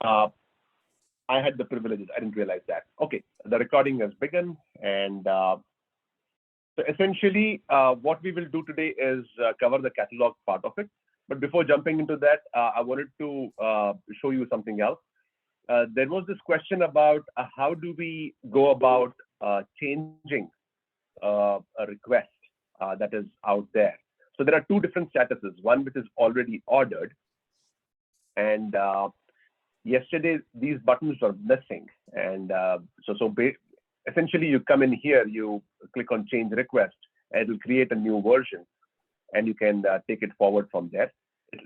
I had the privileges. I didn't realize that. Okay, the recording has begun, and so essentially, what we will do today is cover the catalog part of it. But before jumping into that, I wanted to show you something else. There was this question about how do we go about changing a request that is out there. So there are two different statuses, one which is already ordered, and yesterday these buttons are missing. And essentially you come in here, you click on change request, and it will create a new version, and you can take it forward from there.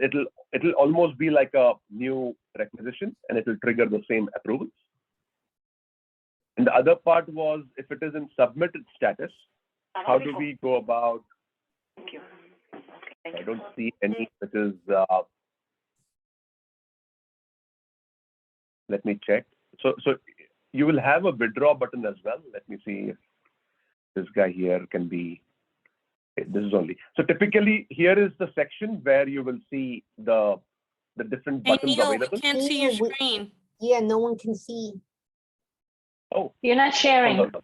It'll almost be like a new requisition, and it will trigger the same approvals. And the other part was, if it is in submitted status, how do we go about? Thank you. I don't see any which is. Let me check. So you will have a withdraw button as well. Let me see if this guy here can be. This is only. So typically here is the section where you will see the different buttons available. We can't see your screen. Yeah, no one can see. Oh, You're not sharing. hold on.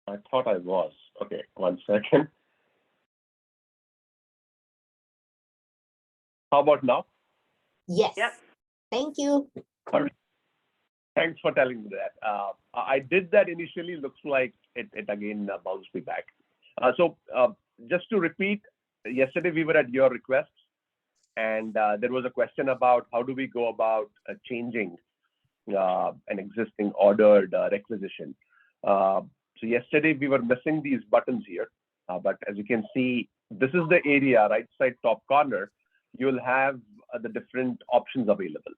I thought I was. Okay, 1 second. How about now? Yes. Yep. Thank you. All right. Thanks for telling me that. I did that initially. Looks like it again bounced me back. So just to repeat, yesterday we were at your request, and there was a question about how do we go about changing an existing ordered requisition. So yesterday we were missing these buttons here, but as you can see, this is the area, right side top corner. You'll have the different options available.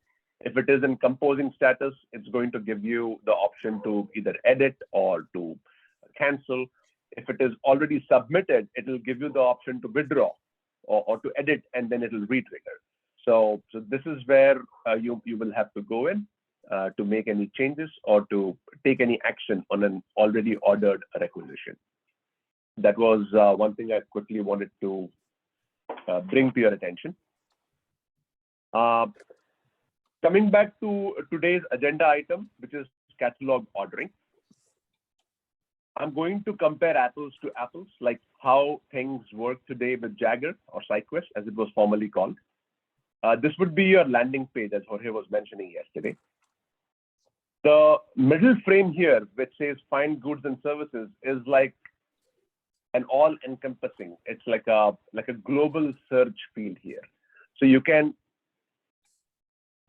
If it is in composing status, it's going to give you the option to either edit or to cancel. If it is already submitted, it will give you the option to withdraw or to edit, and then it will re-trigger. So this is where you will have to go in to make any changes or to take any action on an already ordered requisition. That was one thing I quickly wanted to bring to your attention. Coming back to today's agenda item, which is catalog ordering. I'm going to compare apples to apples, like how things work today with Jagger or SideQuest, as it was formerly called. This would be your landing page, as Jorge was mentioning yesterday. The middle frame here, which says find goods and services, is like an all-encompassing. It's like a global search field here. So you can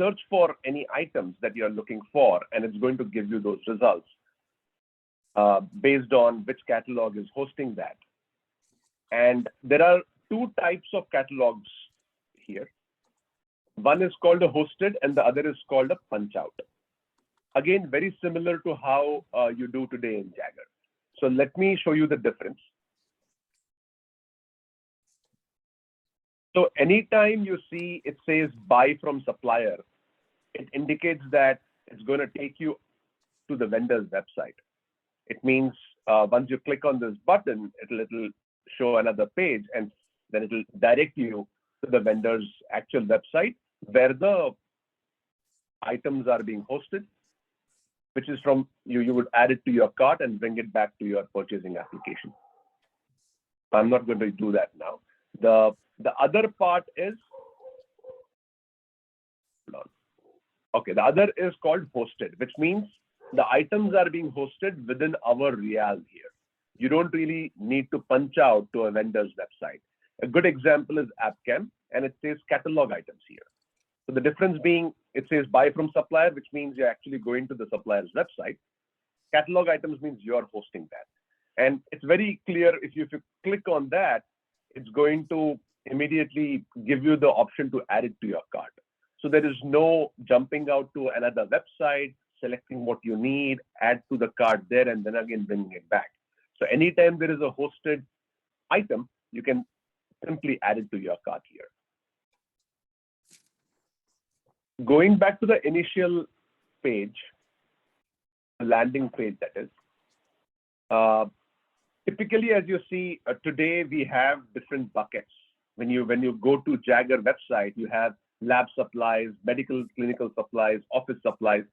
search for any items that you're looking for, and it's going to give you those results based on which catalog is hosting that. And there are two types of catalogs here. One is called a hosted, and the other is called a punch out. Again, very similar to how you do today in Jagger. So let me show you the difference. So anytime you see it says buy from supplier, it indicates that it's going to take you to the vendor's website. It means once you click on this button, it'll show another page, and then it'll direct you to the vendor's actual website where the items are being hosted, which is from you would add it to your cart and bring it back to your purchasing application. I'm not going to do that now. The other part is, okay, the other is called hosted, which means the items are being hosted within our realm here. You don't really need to punch out to a vendor's website. A good example is AppCam, and it says catalog items here. So the difference being, it says buy from supplier, which means you're actually going to the supplier's website. Catalog items means you're hosting that. And it's very clear, if you click on that, it's going to immediately give you the option to add it to your cart. So there is no jumping out to another website, selecting what you need, add to the cart there, and then again bringing it back. So anytime there is a hosted item, you can simply add it to your cart here. Going back to the initial page, the landing page that is, typically, as you see, today we have different buckets. When you go to Jagger website, you have lab supplies, medical, clinical supplies, office supplies.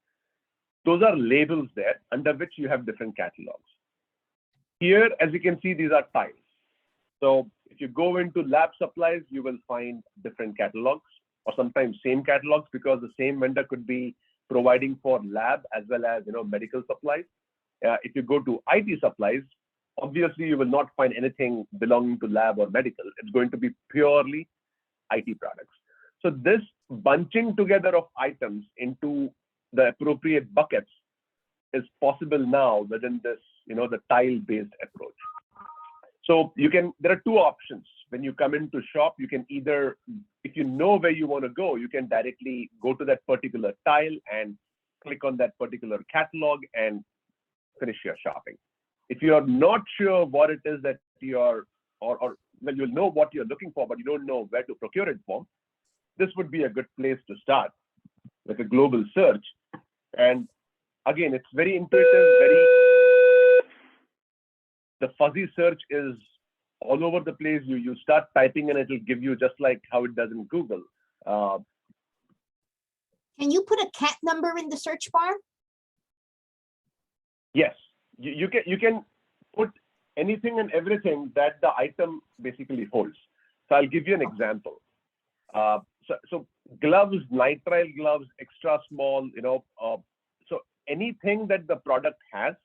Those are labels there under which you have different catalogs. Here, as you can see, these are tiles. So if you go into lab supplies, you will find different catalogs or sometimes same catalogs because the same vendor could be providing for lab as well as medical supplies. If you go to IT supplies, obviously you will not find anything belonging to lab or medical. It's going to be purely IT products. So this bunching together of items into the appropriate buckets is possible now within this, the tile-based approach. So there are two options. When you come into shop, you can either, if you know where you want to go, you can directly go to that particular tile and click on that particular catalog and finish your shopping. If you are not sure what it is that you'll know what you're looking for, but you don't know where to procure it from, this would be a good place to start with a global search. And again, it's very intuitive, the fuzzy search is all over the place. You start typing and it'll give you just like how it does in Google. Can you put a cat number in the search bar? Yes, you can put anything and everything that the item basically holds. So I'll give you an example. So gloves, nitrile gloves, extra small, so anything that the product has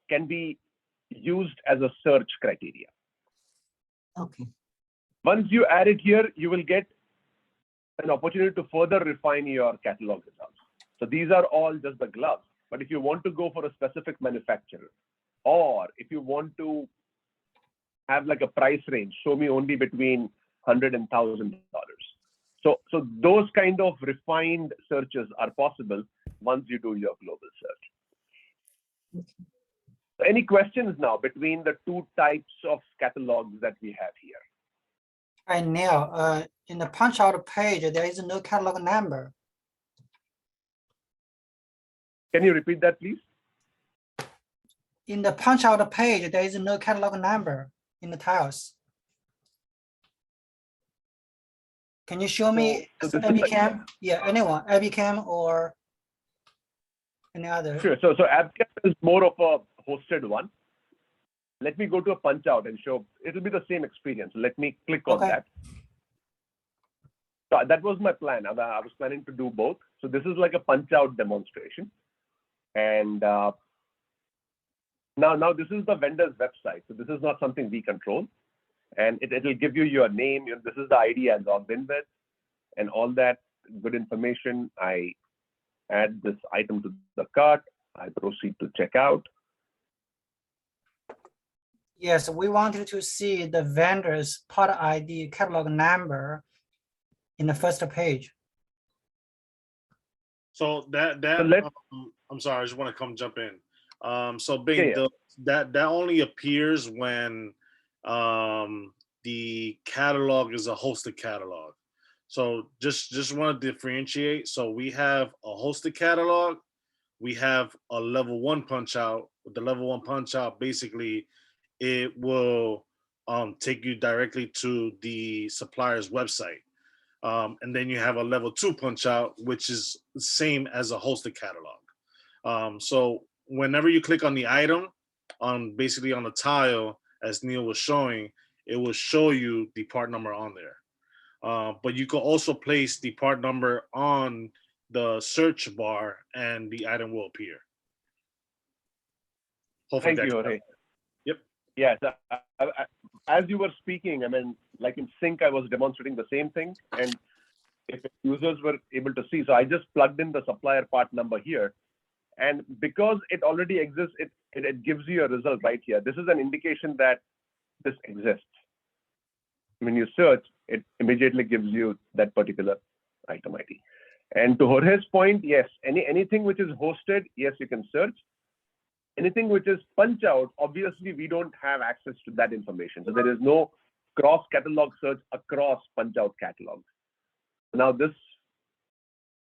can be used as a search criteria. Okay. Once you add it here, you will get an opportunity to further refine your catalog results. So these are all just the gloves. But if you want to go for a specific manufacturer, or if you want to have like a price range, show me only between $100 and $1,000. So those kind of refined searches are possible once you do your global search. Okay. Any questions now between the two types of catalogs that we have here? Right now, in the punch out page, there is no catalog number. Can you repeat that, please? In the punch out page, there is no catalog number in the tiles. Can you show me So this is ABCam? Yeah, anyone, ABCam or any other? Sure. So AppCam is more of a hosted one. Let me go to a punch out and show. It'll be the same experience. Let me click on Okay. that. So that was my plan. I was planning to do both. So this is like a punch out demonstration. And now this is the vendor's website. So this is not something we control. And it'll give you your name. This is the ID I logged in with and all that good information. I add this item to the cart. I proceed to check out. Yes, we wanted to see the vendor's part ID catalog number in the first page. So that I'm sorry, I just want to jump in. So Bing, that only appears when the catalog is a hosted catalog. So just want to differentiate. So we have a hosted catalog, we have a level 1 punch out. With the level 1 punch out, basically it will take you directly to the supplier's website. And then you have a level 2 punch out, which is the same as a hosted catalog. So whenever you click on the item, basically on the tile, as Neil was showing, it will show you the part number on there. But you can also place the part number on the search bar and the item will appear. Hopefully Thank you, Jorge. Yep. Yes. As you were speaking, I mean, like in sync, I was demonstrating the same thing. And if users were able to see, so I just plugged in the supplier part number here. And because it already exists, it gives you a result right here. This is an indication that this exists. When you search, it immediately gives you that particular item ID. And to Jorge's point, yes, anything which is hosted, yes, you can search. Anything which is punch out, obviously we don't have access to that information. So there is no cross catalog search across punch out catalogs. Now this,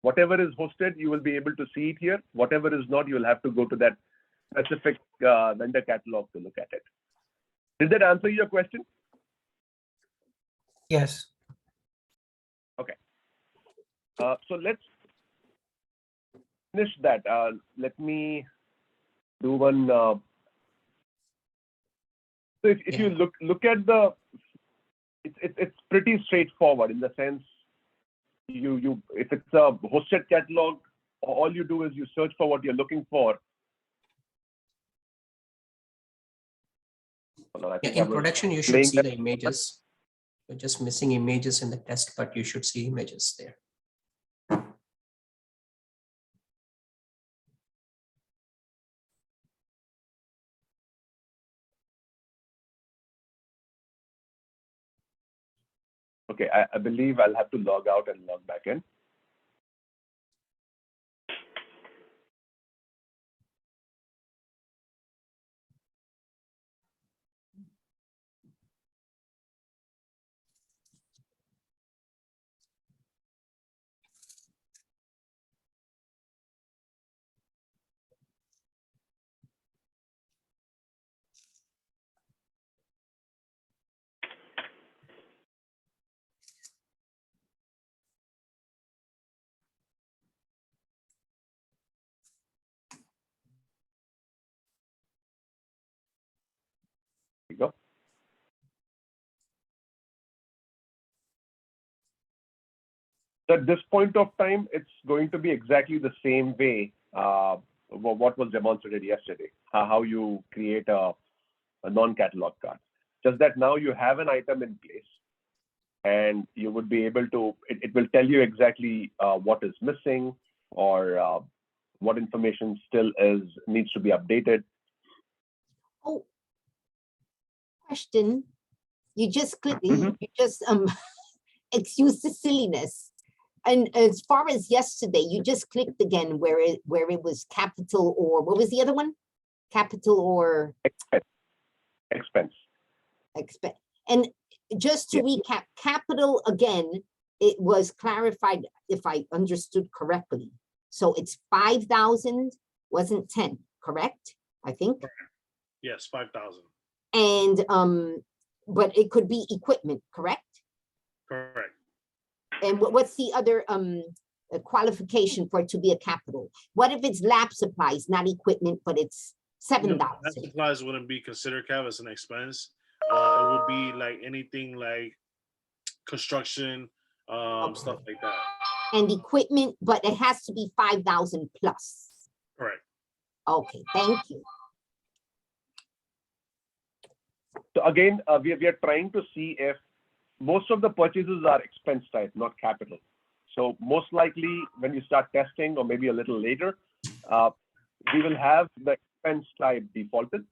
whatever is hosted, you will be able to see it here. Whatever is not, you will have to go to that specific vendor catalog to look at it. Did that answer your question? Yes. Okay. So let's finish that. Let me do one. So if you look at the, it's pretty straightforward in the sense you if it's a hosted catalog, all you do is you search for what you're looking for. Hold on, I Yeah, think I in was production, you should playing see that. the images. You're just missing images in the test, but you should see images there. Okay, I believe I'll have to log out and log back in. Here we go. So at this point of time, it's going to be exactly the same way what was demonstrated yesterday, how you create a non-catalog card. Just that now you have an item in place and you would be able to, it will tell you exactly what is missing or what information still needs to be updated. Oh, question. You just click, Mhm. you just excuse the silliness. And as far as yesterday, you just clicked again where it was capital, or what was the other one? Capital or Expense. expense. And just to recap, capital again, it was clarified if I understood correctly. So it's 5,000, wasn't 10, correct? I think. Yes, 5,000. And but it could be equipment, correct? Correct. And what's the other qualification for it to be a capital? What if it's lab supplies, not equipment, but it's $7? That supplies wouldn't be considered cap as an expense. It would be like anything like construction, stuff like that. And equipment, but it has to be 5,000 plus. Correct. Okay, thank you. So again, we are trying to see if most of the purchases are expense type, not capital. So most likely when you start testing or maybe a little later, we will have the expense type defaulted,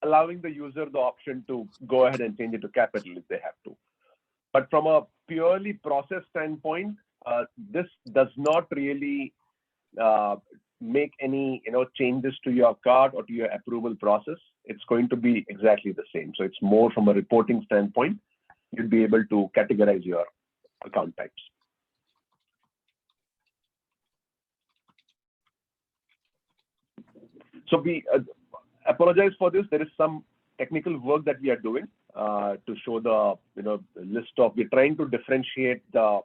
allowing the user the option to go ahead and change it to capital if they have to. But from a purely process standpoint, this does not really make any changes to your card or to your approval process. It's going to be exactly the same. So it's more from a reporting standpoint, you'd be able to categorize your account types. So we apologize for this. There is some technical work that we are doing to show the list of. We're trying to differentiate the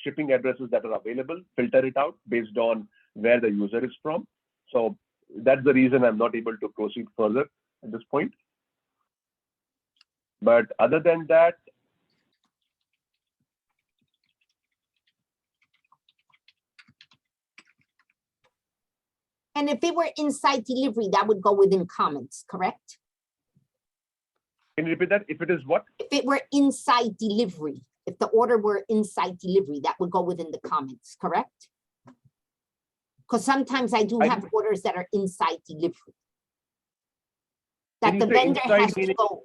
shipping addresses that are available, filter it out based on where the user is from. So that's the reason I'm not able to proceed further at this point. But other than that, And if it were inside delivery, that would go within comments, correct? can you repeat that? If it is what? If it were inside delivery, if the order were inside delivery, that would go within the comments, correct? Because sometimes I do have orders that are inside delivery. That the vendor has to go.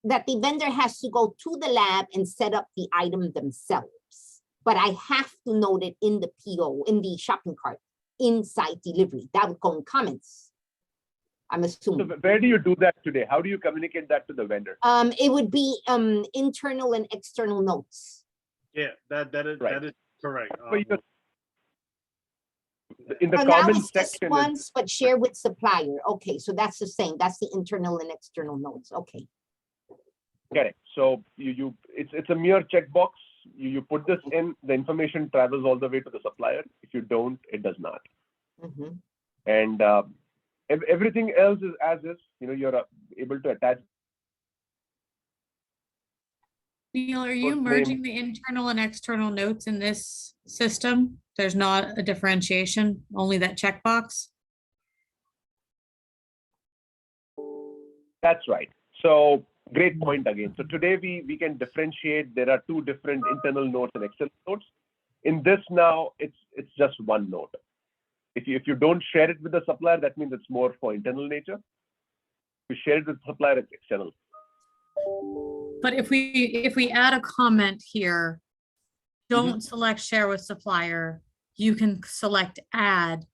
That the vendor has to go to the lab and set up the item themselves. But I have to note it in the PO, in the shopping cart, inside delivery. That would go in comments, I'm assuming. So where do you do that today? How do you communicate that to the vendor? It would be internal and external notes. Yeah, that is Right. that is correct. In the Now comment it's just section, once, but share with supplier. Okay, so that's the same. That's the internal and external notes. Okay. Correct. So it's a mere checkbox. You put this in, the information travels all the way to the supplier. If you don't, it does not. Mhm. And everything else is as is. You're able to attach. Neil, are you First name. merging the internal and external notes in this system? There's not a differentiation, only that checkbox? That's right. So great point again. So today we can differentiate. There are two different internal notes and external notes. In this now, it's just one note. If you don't share it with the supplier, that means it's more for internal nature. If you share it with the supplier, it's external. But if we add a comment here, don't select share with supplier, you can select add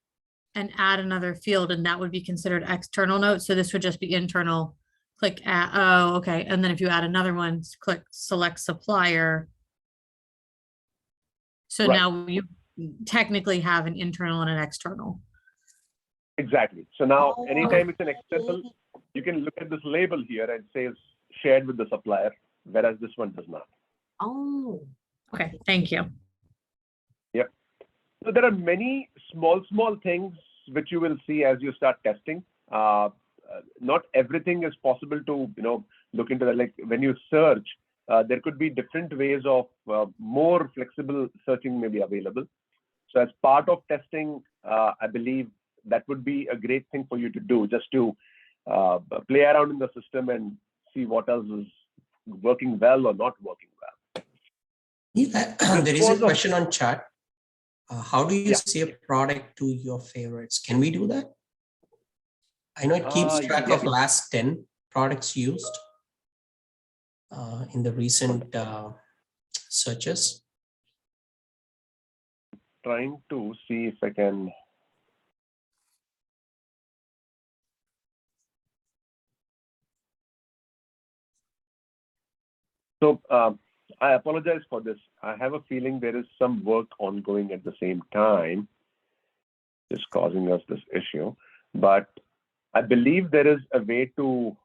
and add another field, and that would be considered external note. So this would just be internal. Click add, oh, okay. And then if you add another one, click select supplier. So Right. now you technically have an internal and an external. Exactly. So now anytime it's an external, you can look at this label here and it says shared with the supplier, whereas this one does not. Oh, Okay, thank you. Yep. So there are many small things which you will see as you start testing. Not everything is possible to look into that. Like when you search, there could be different ways of more flexible searching may be available. So as part of testing, I believe that would be a great thing for you to do, just to play around in the system and see what else is working well or not working well. There is a question on chat. How do you save product to your favorites? Can we do that? I know it keeps track of last 10 products used in the recent searches. Trying to see if I can. So I apologize for this. I have a feeling there is some work ongoing at the same time, just causing us this issue. But I believe there is a way to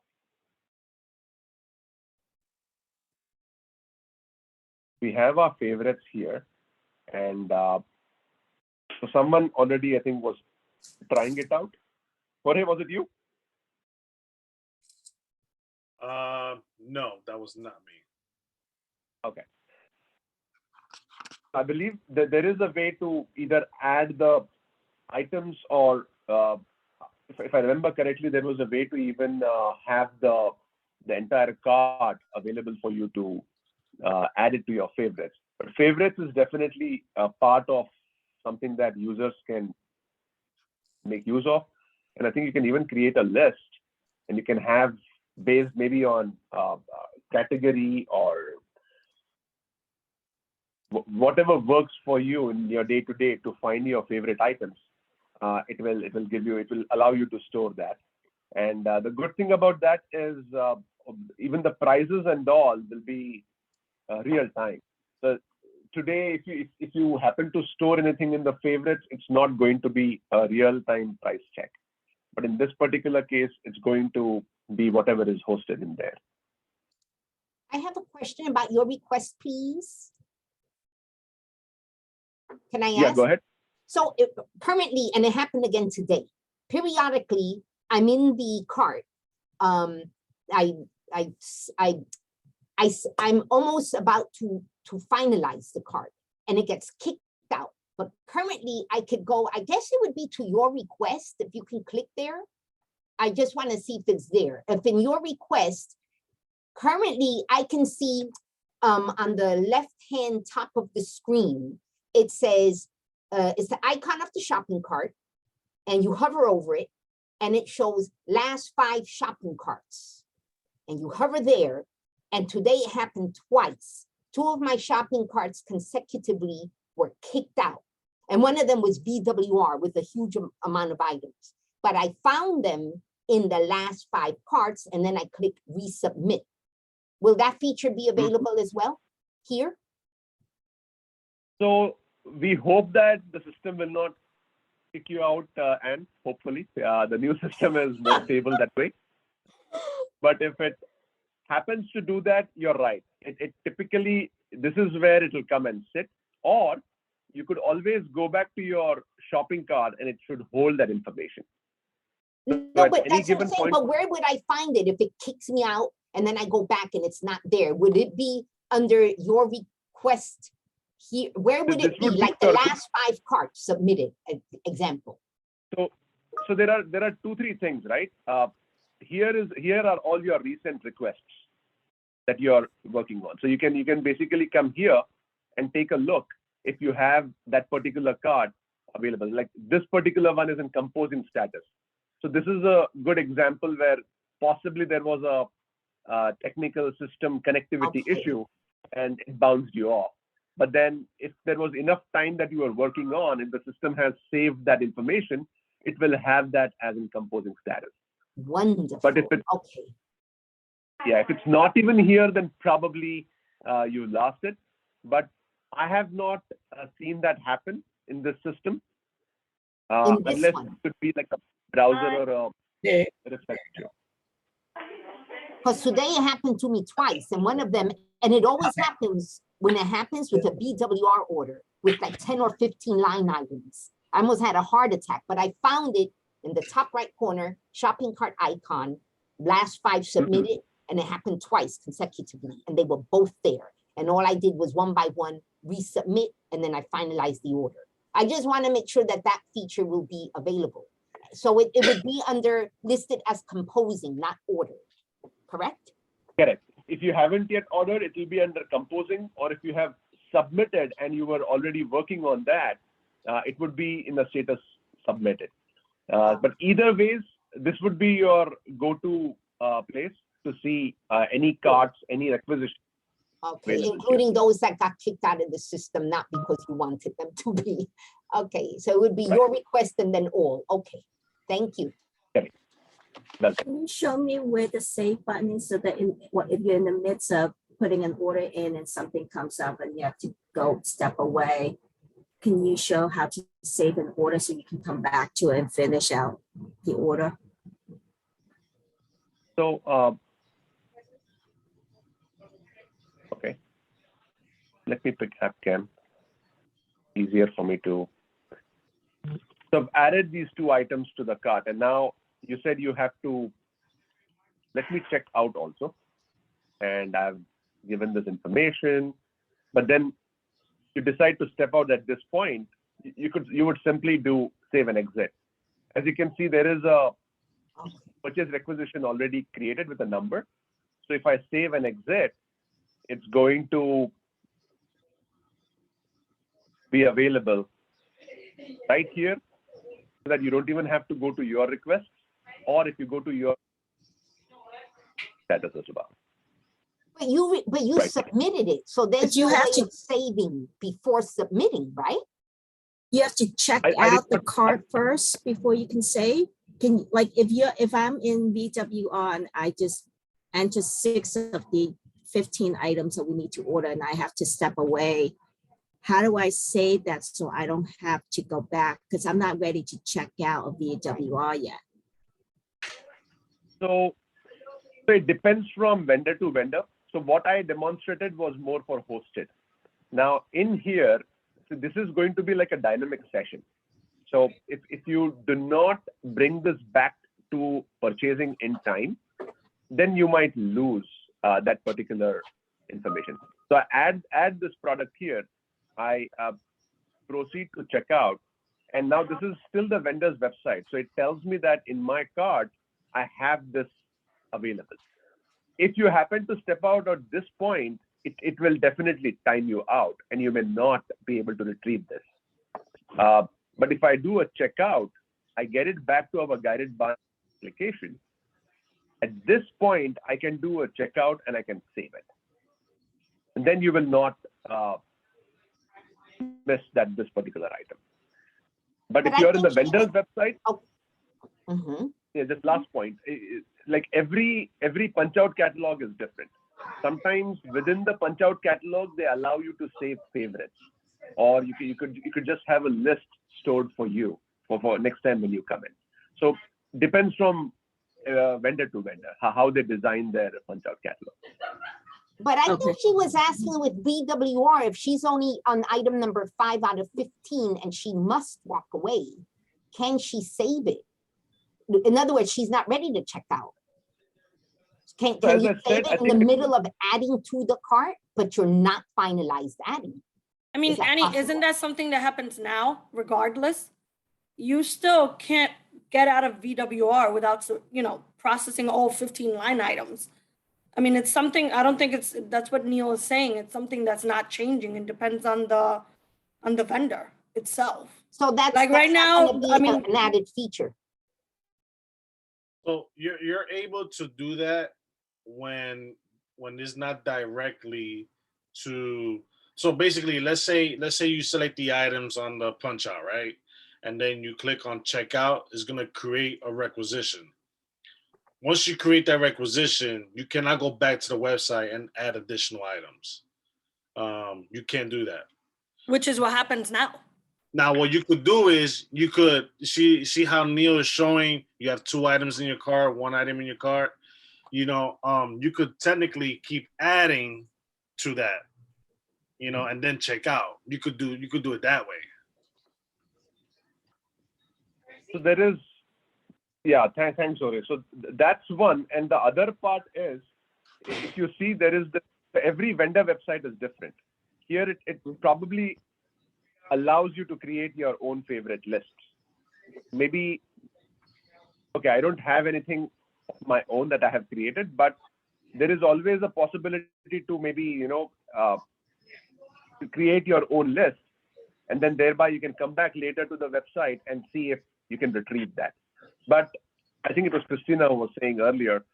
we have our favorites here, and so someone already, I think, was trying it out. Jorge, was it you? No, that was not me. Okay. I believe that there is a way to either add the items or, if I remember correctly, there was a way to even have the entire cart available for you to add it to your favorites. But favorites is definitely a part of something that users can make use of. And I think you can even create a list, and you can have based maybe on category or whatever works for you in your day-to-day to find your favorite items. It will allow you to store that. And the good thing about that is even the prices and all will be real time. So today, if you happen to store anything in the favorites, it's not going to be a real time price check. But in this particular case, it's going to be whatever is hosted in there. I have a question about your request, please. Can I ask? Yeah, go ahead. So currently, and it happened again today, periodically, I'm in the cart. I'm almost about to finalize the cart, and it gets kicked out. But currently, I could go, I guess it would be to your request, if you can click there. I just want to see if it's there. If in your request, currently, I can see on the left-hand top of the screen, it says, it's the icon of the shopping cart, and you hover over it, and it shows last 5 shopping carts. And you hover there, and today it happened twice. 2 of my shopping carts consecutively were kicked out. And one of them was VWR with a huge amount of items. But I found them in the last 5 carts, and then I click resubmit. Will that feature be available as well here? So we hope that the system will not kick you out, and hopefully the new system is more stable that way. But if it happens to do that, you're right. It typically, this is where it will come and sit, or you could always go back to your shopping cart and it should hold that information. No, at but any that's what I'm given saying, point- but where would I find it if it kicks me out and then I go back and it's not there? Would it be under your request here? Where would This it be? would be Like the your- last 5 carts submitted, example. So there are 2-3 things, right? Here are all your recent requests that you're working on. So you can basically come here and take a look if you have that particular card available. Like this particular one is in composing status. So this is a good example where possibly there was a technical system connectivity Okay. issue and it bounced you off. But then if there was enough time that you were working on and the system has saved that information, it will have that as in composing status. Wonderful. But if it- Okay. Yeah, if it's not even here, then probably you lost it. But I have not seen that happen in this system. In this Unless one. it could be like a browser or a Yeah. reflection. Because today it happened to me twice, and one of them, and it always happens when it happens with a BWR order with like 10 or 15 line items. I almost had a heart attack, but I found it in the top right corner, shopping cart icon, last 5 submitted, and it happened twice consecutively, and they were both there. And all I did was one by one resubmit, and then I finalized the order. I just want to make sure that that feature will be available. So it would be under listed as composing, not order, correct? Correct. If you haven't yet ordered, it will be under composing, or if you have submitted and you were already working on that, it would be in the status submitted. But either ways, this would be your go-to place to see any cards, any requisition. Okay, available including those that got kicked out of the system, not because you wanted them to be. Okay, so it would be Right. your request and then all. Okay, thank you. Welcome. Can you show me where the save button is so that if you're in the midst of putting an order in and something comes up and you have to go step away, can you show how to save an order so you can come back to it and finish out the order? So, okay. Let me pick AppCam. Easier for me to. So I've added these 2 items to the cart, and now you said you have to. Let me check out also. And I've given this information, but then you decide to step out at this point. You would simply do save and exit. As you can see, there is a purchase requisition already created with a number. So if I save and exit, it's going to be available right here so that you don't even have to go to your request, or if you go to your status as well. But you Right. submitted it, so there's you no have way to- of saving before submitting, right? You have to check I out the did not- cart first before you can save. Can like if I'm in BWR and I just enter 6 of the 15 items that we need to order and I have to step away, how do I save that so I don't have to go back? Because I'm not ready to check out of BWR yet. So it depends from vendor to vendor. So what I demonstrated was more for hosted. Now in here, so this is going to be like a dynamic session. So if you do not bring this back to purchasing in time, then you might lose that particular information. So I add this product here. I proceed to checkout, and now this is still the vendor's website. So it tells me that in my cart, I have this available. If you happen to step out at this point, it will definitely time you out and you may not be able to retrieve this. But if I do a checkout, I get it back to our guided by application. At this point, I can do a checkout and I can save it. And then you will not miss this particular item. But if But I you're in the think vendor's website, Mhm. yeah, just last point, like every punch out catalog is different. Sometimes within the punch out catalog, they allow you to save favorites, or you could just have a list stored for you for next time when you come in. So depends from vendor to vendor, how they design their punch out catalog. But I Okay. think she was asking with BWR, if she's only on item number 5 out of 15 and she must walk away, can she save it? In other words, she's not ready to check out. Can So as you I save said, I it in the think- middle of adding to the cart, but you're not finalized adding? I mean, Is that Annie, possible? isn't that something that happens now regardless? You still can't get out of VWR without, processing all 15 line items. I mean, it's something, I don't think that's what Neil is saying. It's something that's not changing. It depends on the vendor itself. So that's Like right not gonna now, be I mean- an added feature. So you're able to do that when it's not directly to. So basically, let's say you select the items on the punch out, right? And then you click on checkout, it's gonna create a requisition. Once you create that requisition, you cannot go back to the website and add additional items. You can't do that. Which is what happens now. Now, what you could do is you could see how Neil is showing you have 2 items in your cart, 1 item in your cart. You could technically keep adding to that, and then check out. You could do it that way. So there is, yeah, thanks, Ore. So that's one. And the other part is, if you see, there is every vendor website is different. Here, it probably allows you to create your own favorite lists. Maybe, okay, I don't have anything of my own that I have created, but there is always a possibility to maybe, to create your own list. And then thereby you can come back later to the website and see if you can retrieve that. But I think it was Christina who was saying earlier,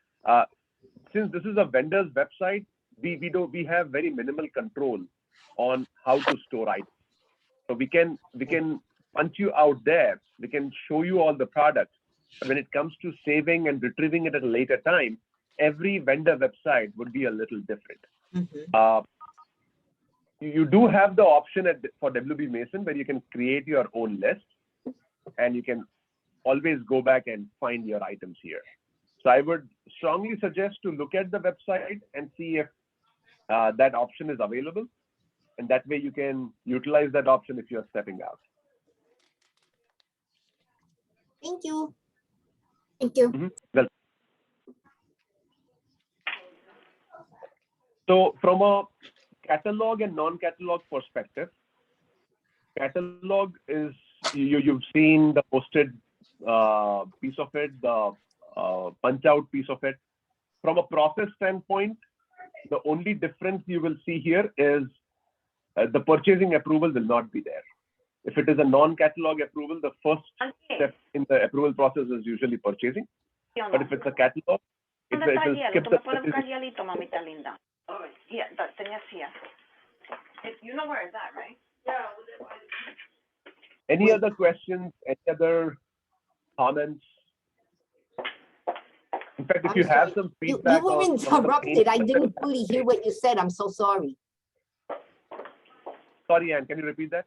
since this is a vendor's website, we have very minimal control on how to store items. So we can punch you out there. We can show you all the products. But when it comes to saving and retrieving it at a later time, every vendor website would be a little different. You do have the option for WB Mason where you can create your own list, and you can always go back and find your items here. So I would strongly suggest to look at the website and see if that option is available. And that way you can utilize that option if you're stepping out. Thank you. Thank you. Well, so from a catalog and non-catalog perspective, catalog is, you've seen the posted piece of it, the punch out piece of it. From a process standpoint, the only difference you will see here is the purchasing approval will not be there. If it is a non-catalog approval, the first step in the approval process is usually purchasing. But if it's a catalog, it will skip the purchasing. Yeah, but you know where it's at, right? Any other questions? Any other comments? In fact, if I'm you have sorry. some You feedback, were on some of the interrupted. I pain- didn't fully hear what you said. I'm so sorry. Sorry, Anne, can you repeat that?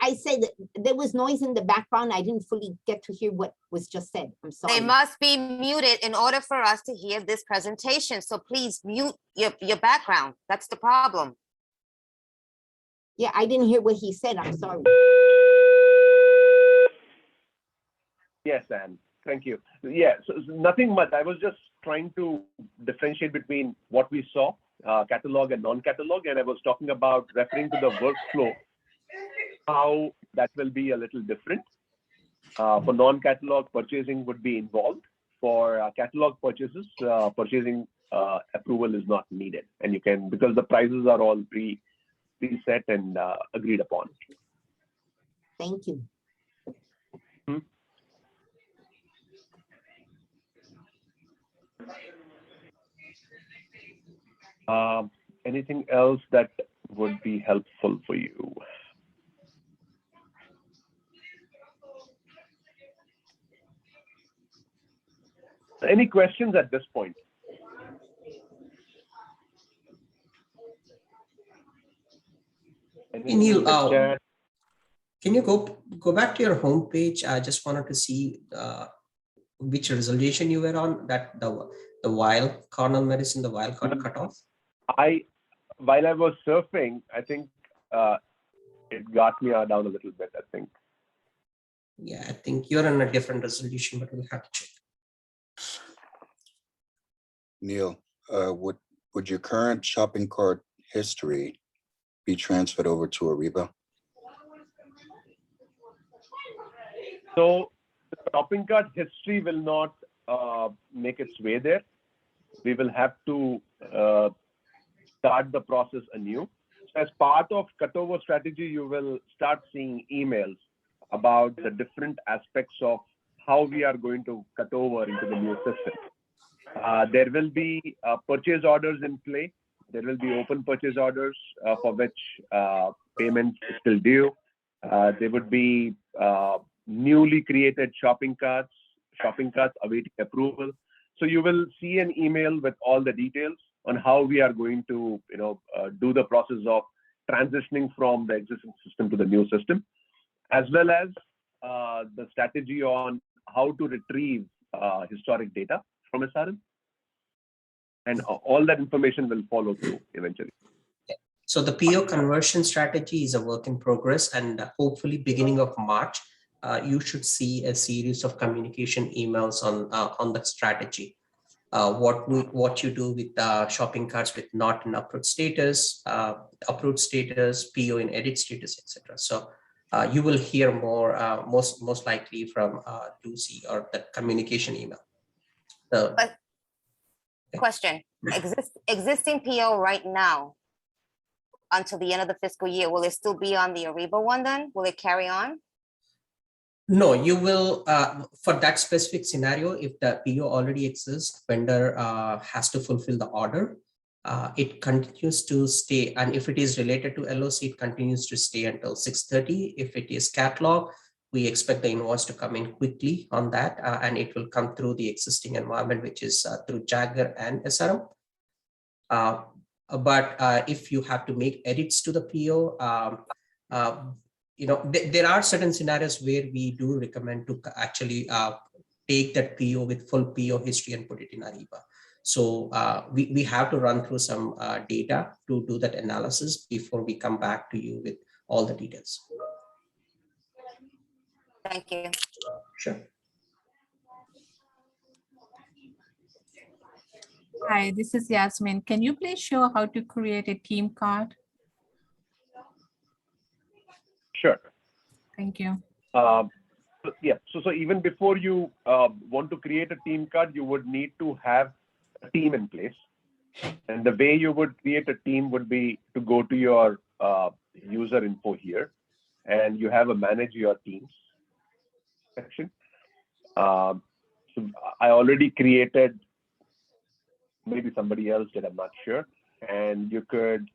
I said that there was noise in the background. I didn't fully get to hear what was just said. I'm sorry. They must be muted in order for us to hear this presentation. So please mute your background. That's the problem. Yeah, I didn't hear what he said. I'm sorry. Yes, Anne. Thank you. Yeah, so nothing much. I was just trying to differentiate between what we saw, catalog and non-catalog, and I was talking about referring to the workflow, how that will be a little different. For non-catalog, purchasing would be involved. For catalog purchases, purchasing approval is not needed, and you can, because the prices are all preset and agreed upon. Thank you. Anything else that would be helpful for you? Any questions at this point? Anything Neil, in the chat? can you go back to your home page? I just wanted to see which resolution you were on, that the while corner medicine, the while got cut off? While I was surfing, I think it got me down a little bit, I think. Yeah, I think you're on a different resolution, but we'll have to check. Neil, would your current shopping cart history be transferred over to Ariba? So the shopping cart history will not make its way there. We will have to start the process anew. So as part of cutover strategy, you will start seeing emails about the different aspects of how we are going to cut over into the new system. There will be purchase orders in play. There will be open purchase orders for which payment is still due. There would be newly created shopping carts awaiting approval. So you will see an email with all the details on how we are going to, do the process of transitioning from the existing system to the new system, as well as the strategy on how to retrieve historic data from SRM. And all that information will follow through eventually. So the PO conversion strategy is a work in progress, and hopefully beginning of March, you should see a series of communication emails on that strategy. What you do with shopping carts with not in approved status, PO in edit status, etc. So you will hear more, most likely from Lucy or the communication email. Question, existing PO right now until the end of the fiscal year, will it still be on the Ariba one then? Will it carry on? No, you will, for that specific scenario, if the PO already exists, vendor has to fulfill the order. It continues to stay, and if it is related to LOC, it continues to stay until 6:30. If it is catalog, we expect the invoice to come in quickly on that, and it will come through the existing environment, which is through Jagger and SRM. But if you have to make edits to the PO, there are certain scenarios where we do recommend to actually take that PO with full PO history and put it in Ariba. So we have to run through some data to do that analysis before we come back to you with all the details. Thank you. Sure. Hi, this is Yasmin. Can you please show how to create a team card? Sure. Thank you. Yeah, so even before you want to create a team card, you would need to have a team in place. And the way you would create a team would be to go to your user info here, and you have a manage your teams section. So I already created, maybe somebody else did, I'm not sure. And you could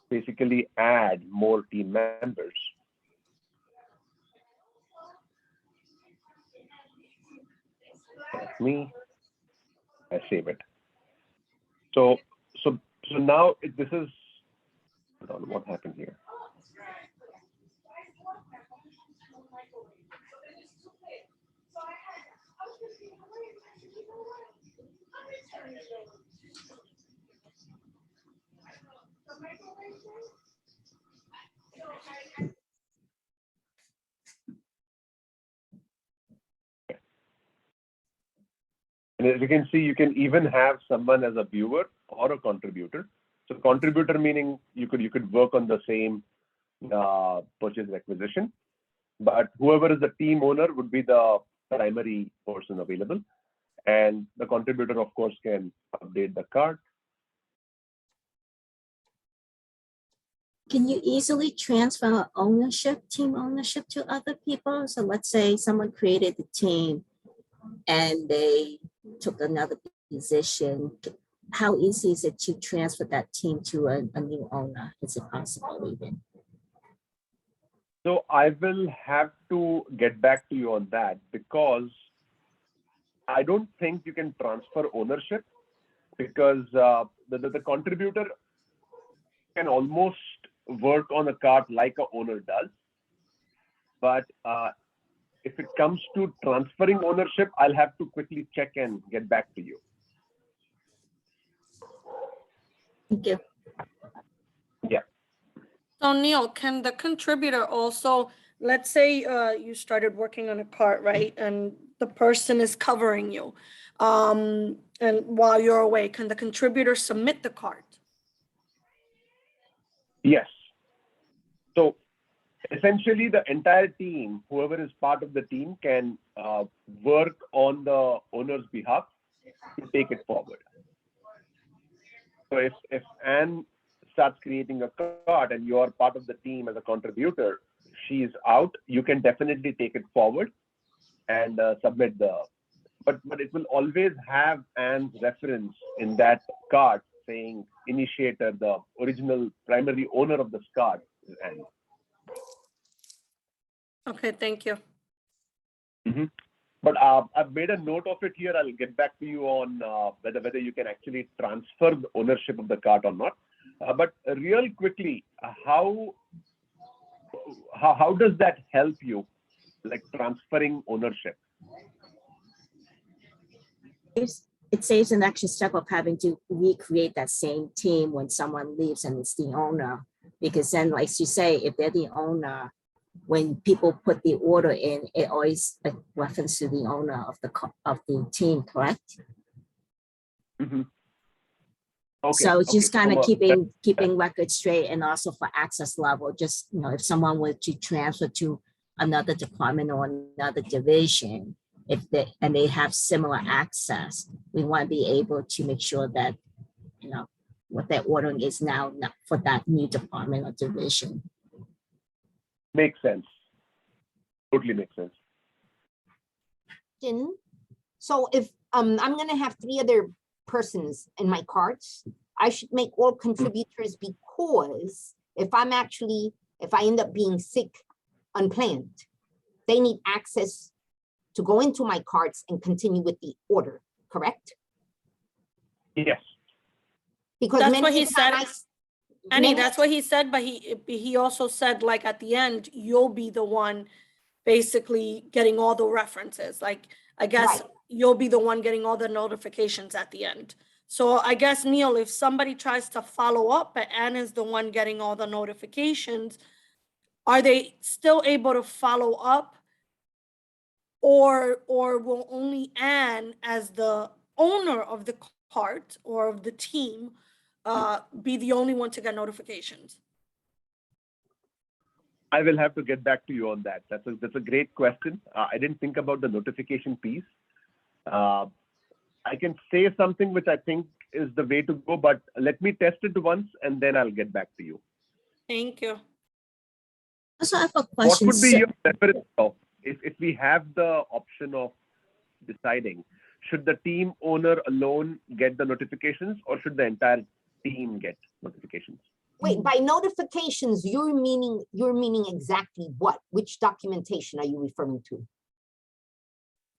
basically add more team members. That's me. I save it. So now this is, hold on, what happened here? And as you can see, you can even have someone as a viewer or a contributor. So contributor meaning you could work on the same purchase requisition, but whoever is the team owner would be the primary person available. And the contributor, of course, can update the card. Can you easily transfer ownership, team ownership to other people? So let's say someone created the team and they took another position. How easy is it to transfer that team to a new owner? Is it possible even? So I will have to get back to you on that, because I don't think you can transfer ownership, because the contributor can almost work on a cart like a owner does. But if it comes to transferring ownership, I'll have to quickly check and get back to you. Thank you. Yeah. So Neil, can the contributor also, let's say you started working on a cart, right? And the person is covering you. And while you're away, can the contributor submit the cart? Yes. So essentially the entire team, whoever is part of the team, can work on the owner's behalf to take it forward. So if Anne starts creating a card and you are part of the team as a contributor, she is out, you can definitely take it forward and submit the, but it will always have Anne's reference in that card saying initiator, the original primary owner of this card is Anne. Okay, thank you. Mm-hmm. But I've made a note of it here. I'll get back to you on whether you can actually transfer the ownership of the cart or not. But real quickly, how does that help you, like transferring ownership? It saves an extra step of having to recreate that same team when someone leaves and it's the owner. Because then, like you say, if they're the owner, when people put the order in, it always a reference to the owner of the team, correct? Mm-hmm. Okay, so it's just kind of keeping records straight, and also for access level, just if someone were to transfer to another department or another division, and they have similar access, we want to be able to make sure that what they're ordering is now not for that new department or division. Makes sense. Totally makes sense. So if I'm going to have 3 other persons in my carts, I should make all contributors, because if I end up being sick unplanned, they need access to go into my carts and continue with the order, correct? Yes. Because that's what he said. Annie, that's what he said, but he also said, like, at the end, you'll be the one basically getting all the references. Like, I guess you'll be the one getting all the notifications at the end. So I guess, Neil, if somebody tries to follow up, but Anne is the one getting all the notifications, are they still able to follow up? Or will only Anne, as the owner of the cart or of the team, be the only one to get notifications? I will have to get back to you on that. That's a great question. I didn't think about the notification piece. I can say something which I think is the way to go, but let me test it once and then I'll get back to you. Thank you. Also, I have a question. What would be your preference of, if we have the option of deciding, should the team owner alone get the notifications, or should the entire team get notifications? Wait, by notifications, you're meaning exactly what? Which documentation are you referring to?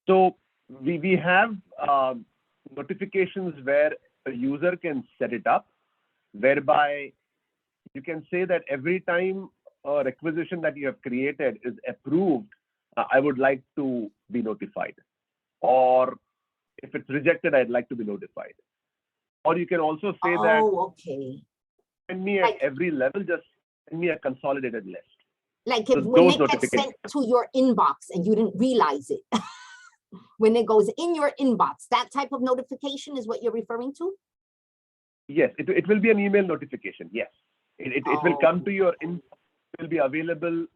So we have notifications where a user can set it up, whereby you can say that every time a requisition that you have created is approved, I would like to be notified. Or if it's rejected, I'd like to be notified. Or you can also say that, okay. Send me at every level, just send me a consolidated list. Like if when it gets sent to your inbox and you didn't realize it, when it goes in your inbox, that type of notification is what you're referring to? Yes, it will be an email notification. Yes, it will come to your inbox. It will be available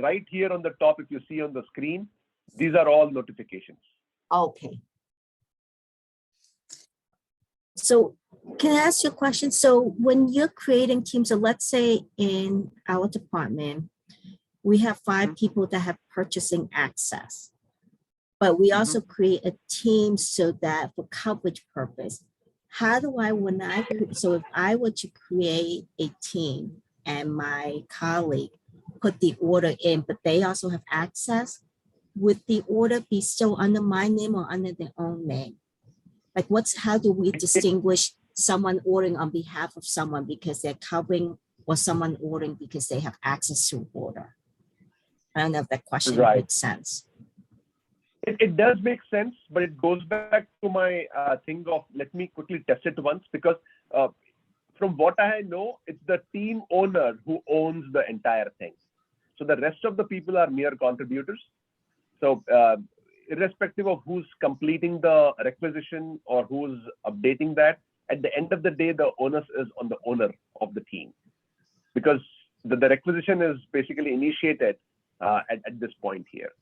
right here on the top. If you see on the screen, these are all notifications. Okay. So can I ask you a question? So when you're creating teams, so let's say in our department, we have 5 people that have purchasing access, but we also create a team so that for coverage purpose, how do I, so if I were to create a team and my colleague put the order in, but they also have access, would the order be still under my name or under their own name? Like how do we distinguish someone ordering on behalf of someone because they're covering, or someone ordering because they have access to order? I don't know if that question makes sense. It does make sense, but it goes back to my thing of let me quickly test it once, because from what I know, it's the team owner who owns the entire thing. So the rest of the people are mere contributors. So irrespective of who's completing the requisition or who's updating that, at the end of the day, the onus is on the owner of the team, because the requisition is basically initiated at this point here.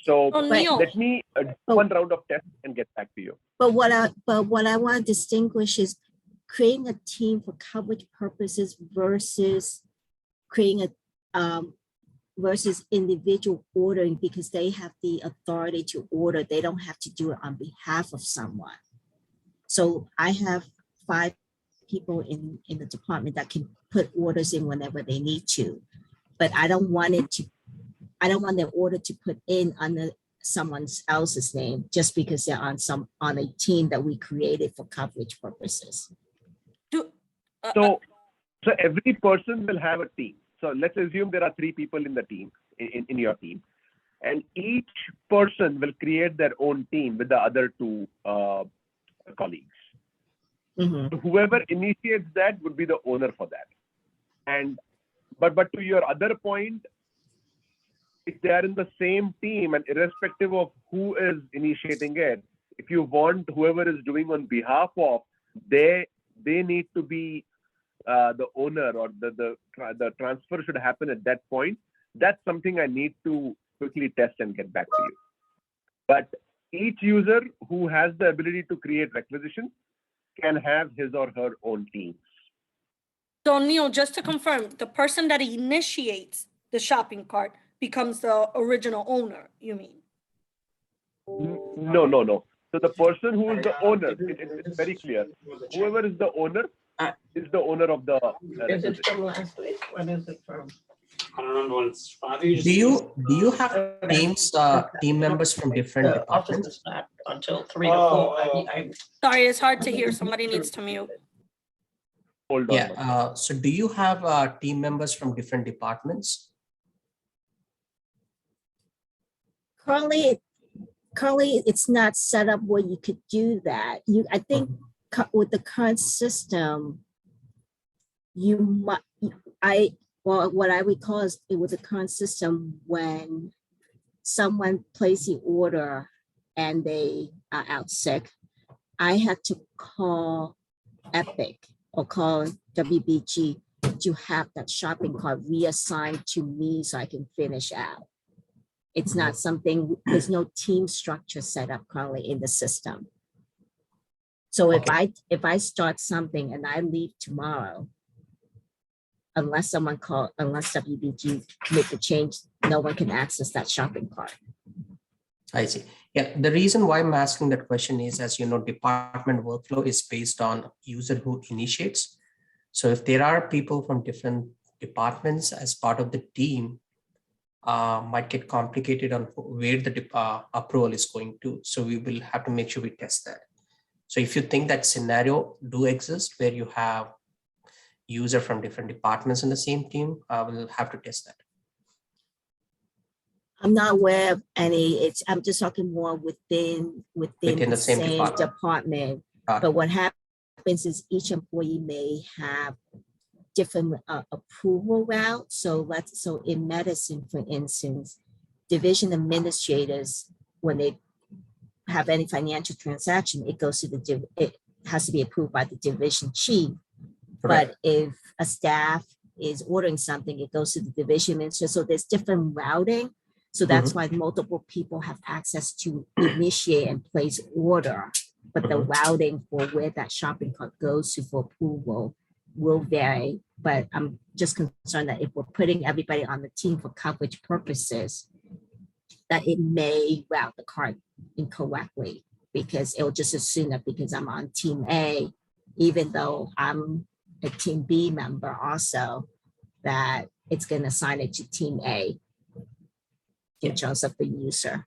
So Neil. let me do one round of tests and get back to you. But what I want to distinguish is creating a team for coverage purposes versus creating a versus individual ordering, because they have the authority to order. They don't have to do it on behalf of someone. So I have 5 people in the department that can put orders in whenever they need to, but I don't want their order to put in under someone else's name just because they're on a team that we created for coverage purposes. So every person will have a team. So let's assume there are 3 people in the team, in your team, and each person will create their own team with the other 2 colleagues. Mm-hmm. Whoever initiates that would be the owner for that. And but to your other point, if they are in the same team and irrespective of who is initiating it, if you want whoever is doing on behalf of, they need to be the owner, or the transfer should happen at that point. That's something I need to quickly test and get back to you. But each user who has the ability to create requisitions can have his or her own teams. So Neil, just to confirm, the person that initiates the shopping cart becomes the original owner, you mean? No. So the person who is the owner, it's very clear. Whoever is the owner is the owner of the. Is it from last week? When is it from? I don't remember when it's 5 years. Do you have teams, team members from different departments? Until 3 to 4. Sorry, it's hard to hear. Somebody needs to mute. Hold on. Yeah. So do you have team members from different departments? Currently, it's not set up where you could do that. I think with the current system, what I recall is it was the current system when someone placed the order and they are out sick, I had to call Epic or call WBG to have that shopping cart reassigned to me so I can finish out. It's not something, there's no team structure set up currently in the system. So if I start something and I leave tomorrow, unless WBG make a change, no one can access that shopping cart. I see. Yeah, the reason why I'm asking that question is, as you know, department workflow is based on user who initiates. So if there are people from different departments as part of the team, might get complicated on where the approval is going to. So we will have to make sure we test that. So if you think that scenario do exist where you have user from different departments in the same team, we'll have to test that. I'm not aware of any. I'm just talking more within the same department. But what happens is each employee may have different approval routes. So in medicine, for instance, division administrators, when they have any financial transaction, it goes to it has to be approved by the division chief. Correct. But if a staff is ordering something, it goes to the division administrator. So there's different routing. So that's why multiple people have access to initiate and place order. But the routing for where that shopping cart goes to for approval will vary. But I'm just concerned that if we're putting everybody on the team for coverage purposes, that it may route the cart incorrectly, because it'll just assume that because I'm on team A, even though I'm a team B member also, that it's going to assign it to team A in terms of the user.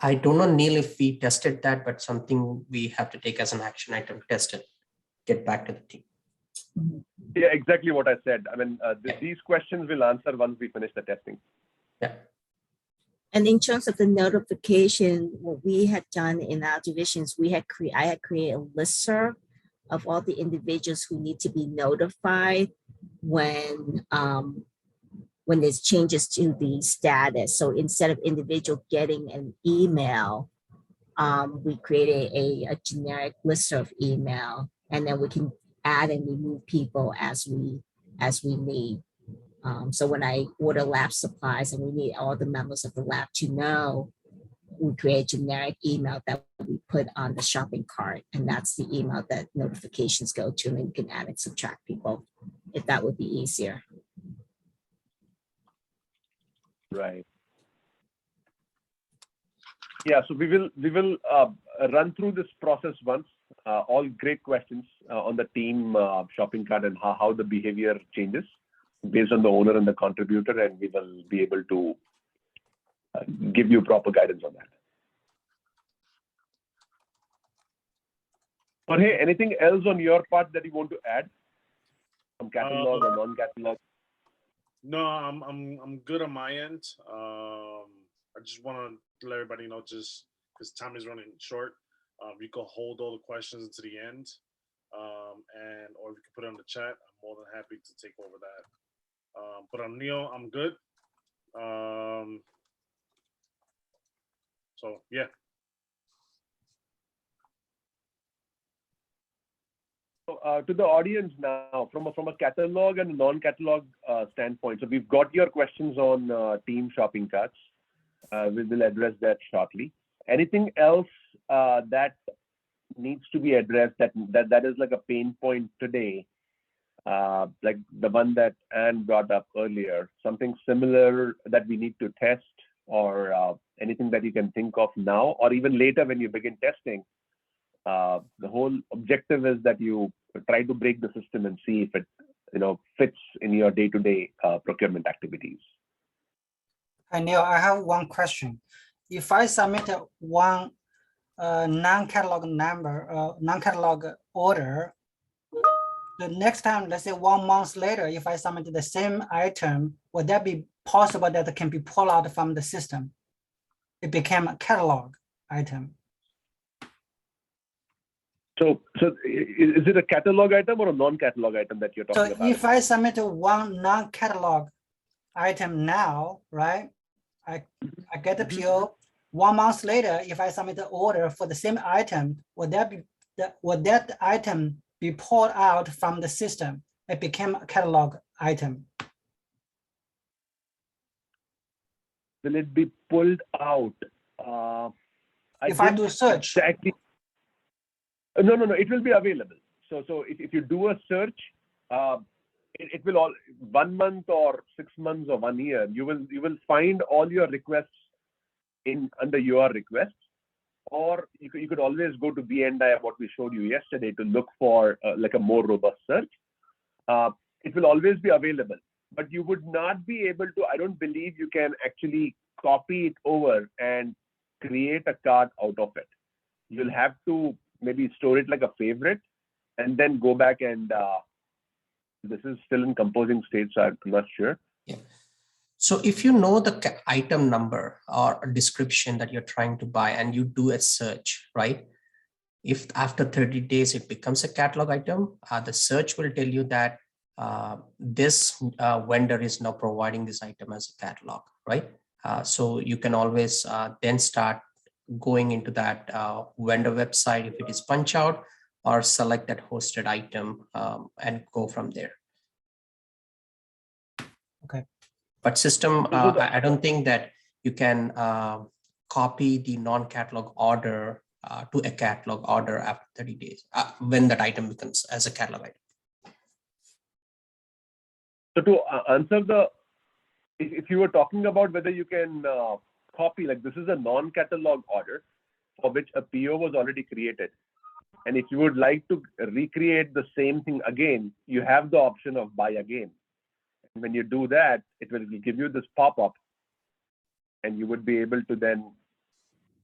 I don't know, Neil, if we tested that, but something we have to take as an action item, test it, get back to the team. Yeah, exactly what I said. I mean, these questions we'll answer once we finish the testing. Yeah. And in terms of the notification, what we had done in our divisions, I had created a listserv of all the individuals who need to be notified when there's changes to the status. So instead of individual getting an email, we created a generic listserv of email, and then we can add and remove people as we need. So when I order lab supplies and we need all the members of the lab to know, we create a generic email that we put on the shopping cart, and that's the email that notifications go to, and you can add and subtract people if that would be easier. Right. Yeah, so we will run through this process once. All great questions on the team shopping cart and how the behavior changes based on the owner and the contributor, and we will be able to give you proper guidance on that. Jorge, anything else on your part that you want to add from catalog or non-catalog? No, I'm good on my end. I just want to let everybody know, just because time is running short, you can hold all the questions until the end, and or if you can put it on the chat, I'm more than happy to take over that. But I'm Neil, I'm good. So yeah. So, to the audience now, from a catalog and non-catalog standpoint, so we've got your questions on team shopping carts. We will address that shortly. Anything else that needs to be addressed that is like a pain point today, like the one that Anne brought up earlier, something similar that we need to test, or anything that you can think of now, or even later when you begin testing? The whole objective is that you try to break the system and see if it fits in your day-to-day procurement activities. Hi, Neil, I have one question. If I submit one non-catalog number, non-catalog order, the next time, let's say 1 month later, if I submit the same item, would that be possible that it can be pulled out from the system? It became a catalog item. So is it a catalog item or a non-catalog item that you're talking about? So if I submit one non-catalog item now, right? I get a PO. 1 month later, if I submit the order for the same item, would that item be pulled out from the system? It became a catalog item. Will it be pulled out? If I do a search. Exactly. No, it will be available. So if you do a search, it will all 1 month or 6 months or 1 year, you will find all your requests under your requests, or you could always go to BNI, what we showed you yesterday, to look for like a more robust search. It will always be available, but you would not be able to, I don't believe you can actually copy it over and create a cart out of it. You'll have to maybe store it like a favorite and then go back and this is still in composing state, so I'm not sure. Yeah. So if you know the item number or a description that you're trying to buy and you do a search, right? If after 30 days it becomes a catalog item, the search will tell you that this vendor is now providing this item as a catalog, right? So you can always then start going into that vendor website if it is punch out, or select that hosted item and go from there. Okay. But system, I don't think that you can copy the non-catalog order to a catalog order after 30 days when that item becomes as a catalog item. So to answer if you were talking about whether you can copy, like this is a non-catalog order for which a PO was already created. And if you would like to recreate the same thing again, you have the option of buy again. And when you do that, it will give you this pop-up and you would be able to then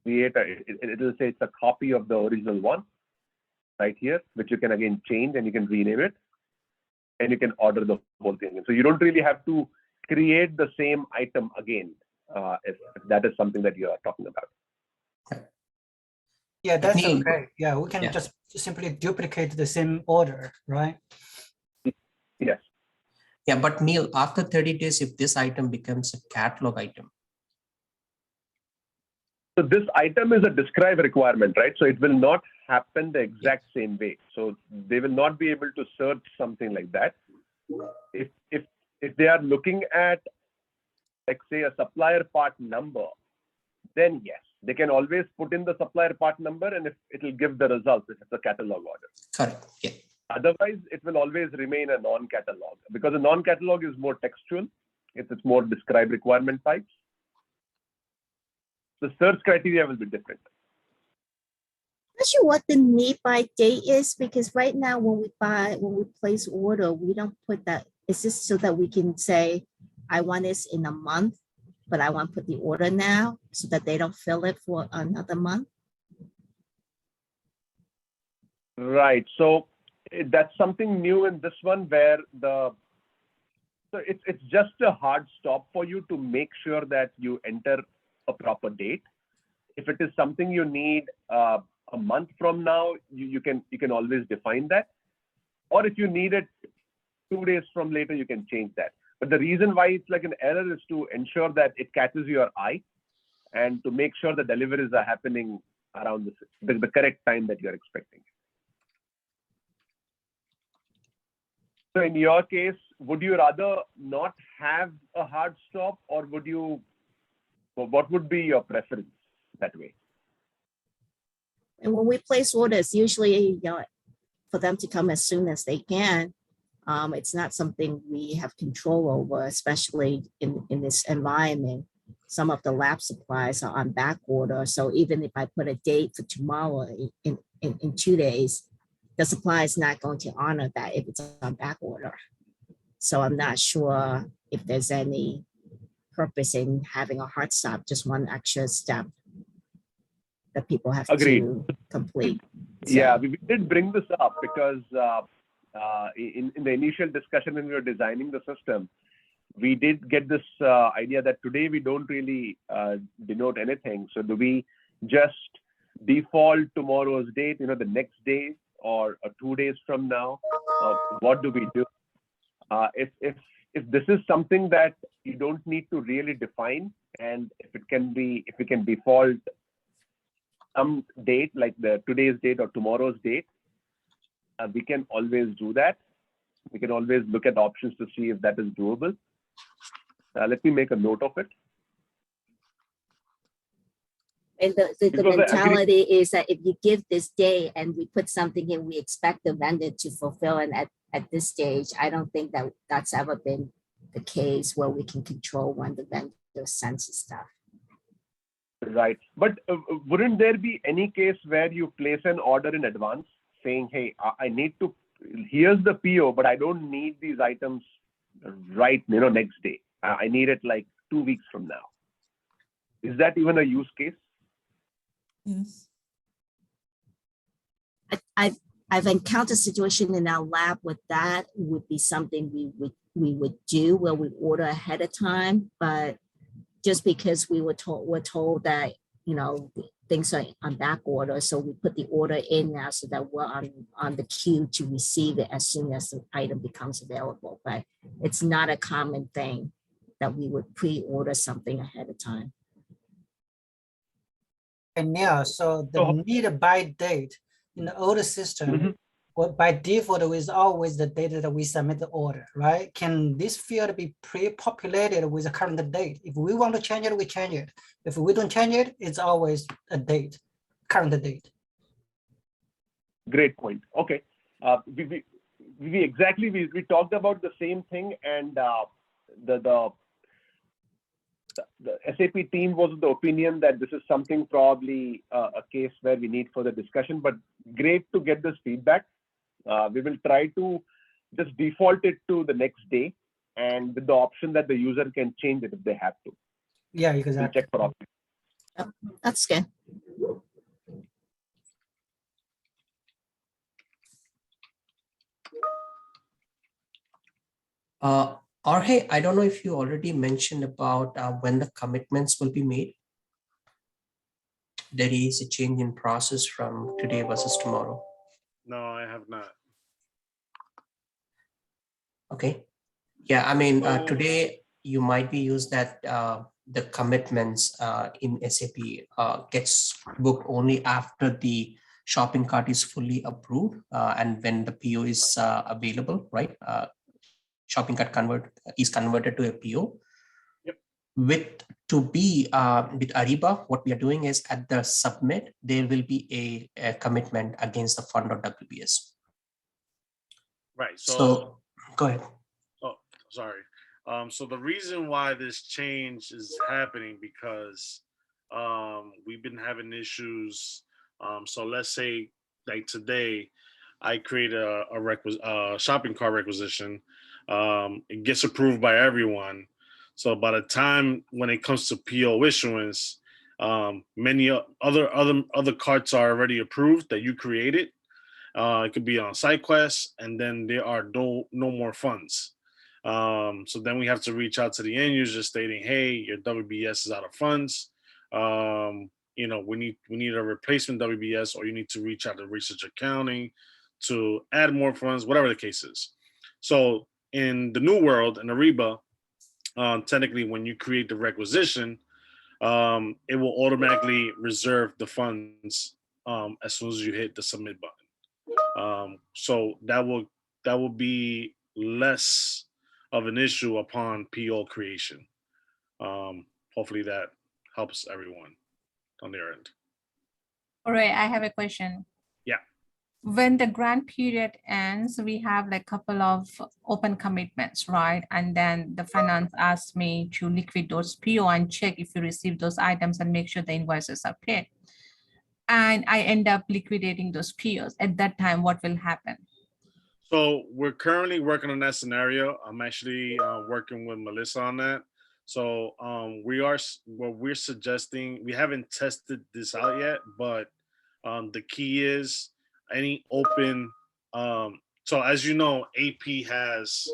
create it will say it's a copy of the original one right here, which you can again change and you can rename it and you can order the whole thing. So you don't really have to create the same item again. if that is something that you are talking about. Yeah, that's okay. Yeah, we can just simply duplicate the same order, right? Yes. Yeah, but Neil, after 30 days, if this item becomes a catalog item. So this item is a describe requirement, right? So it will not happen the exact same way. So they will not be able to search something like that. If they are looking at, like, say, a supplier part number, then yes, they can always put in the supplier part number, and if it will give the results if it's a catalog order. Correct. Yeah. Otherwise, it will always remain a non-catalog, because a non-catalog is more textual. It's more describe requirement types. The search criteria will be different. Not sure what the need by date is, because right now when we place order, we don't put that. It's just so that we can say, I want this in a month, but I want to put the order now so that they don't fill it for another month. Right. So that's something new in this one, where it's just a hard stop for you to make sure that you enter a proper date. If it is something you need a month from now, you can always define that. Or if you need it 2 days from later, you can change that. But the reason why it's like an error is to ensure that it catches your eye and to make sure the deliveries are happening around the correct time that you're expecting. So in your case, would you rather not have a hard stop, or what would be your preference that way? And when we place orders, usually, for them to come as soon as they can, it's not something we have control over, especially in this environment. Some of the lab supplies are on back order. So even if I put a date for tomorrow in 2 days, the supply is not going to honor that if it's on back order. So I'm not sure if there's any purpose in having a hard stop, just one extra step that people have to complete. So. Yeah, we did bring this up because in the initial discussion when we were designing the system, we did get this idea that today we don't really denote anything. So do we just default tomorrow's date, the next day, or 2 days from now? What do we do? If this is something that you don't need to really define, and if we can default some date, like the today's date or tomorrow's date, we can always do that. We can always look at options to see if that is doable. Let me make a note of it. And the mentality is that if you give this day and we put something in, we expect the vendor to fulfill. And at this stage, I don't think that that's ever been the case where we can control when the vendor sends stuff. Right. But wouldn't there be any case where you place an order in advance saying, hey, I need to, here's the PO, but I don't need these items right, next day. I need it like 2 weeks from now. Is that even a use case? Yes. I've encountered a situation in our lab with that would be something we would do where we order ahead of time, but just because we're told that things are on back order, so we put the order in now so that we're on the queue to receive it as soon as the item becomes available. But it's not a common thing that we would pre-order something ahead of time. And yeah, so the need by date in the older system, well, by default is always the date that we submit the order, right? Can this field be pre-populated with the current date? If we want to change it, we change it. If we don't change it, it's always a date, current date. Great point. Okay, we talked about the same thing, and the SAP team was of the opinion that this is something probably a case where we need further discussion, but great to get this feedback. We will try to just default it to the next day, and with the option that the user can change it if they have to. Yeah, exactly. We'll check for options. That's good. Jorge, I don't know if you already mentioned about when the commitments will be made. There is a change in process from today versus tomorrow. No, I have not. Okay. Yeah, I mean, So- today you might be used that the commitments in SAP gets booked only after the shopping cart is fully approved and when the PO is available, right? Shopping cart is converted to a PO. Yep. With Ariba, what we are doing is at the submit, there will be a commitment against the fund.wbs. Right. So go ahead. Oh, sorry. So the reason why this change is happening because we've been having issues. So let's say like today, I create a shopping cart requisition. It gets approved by everyone. So by the time when it comes to PO issuance, many other carts are already approved that you created. It could be on SideQuest, and then there are no more funds. So then we have to reach out to the end user stating, hey, your WBS is out of funds. We need a replacement WBS, or you need to reach out to research accounting to add more funds, whatever the case is. So in the new world, in Ariba, technically when you create the requisition, it will automatically reserve the funds as soon as you hit the submit button. So that will be less of an issue upon PO creation. Hopefully that helps everyone on their end. All right, I have a question. Yeah. When the grant period ends, we have like a couple of open commitments, right? And then the finance asks me to liquidate those PO and check if you receive those items and make sure the invoices are paid. And I end up liquidating those POs. At that time, what will happen? So we're currently working on that scenario. I'm actually working with Melissa on that. So we're suggesting, we haven't tested this out yet, but the key is any open, so as you know, AP has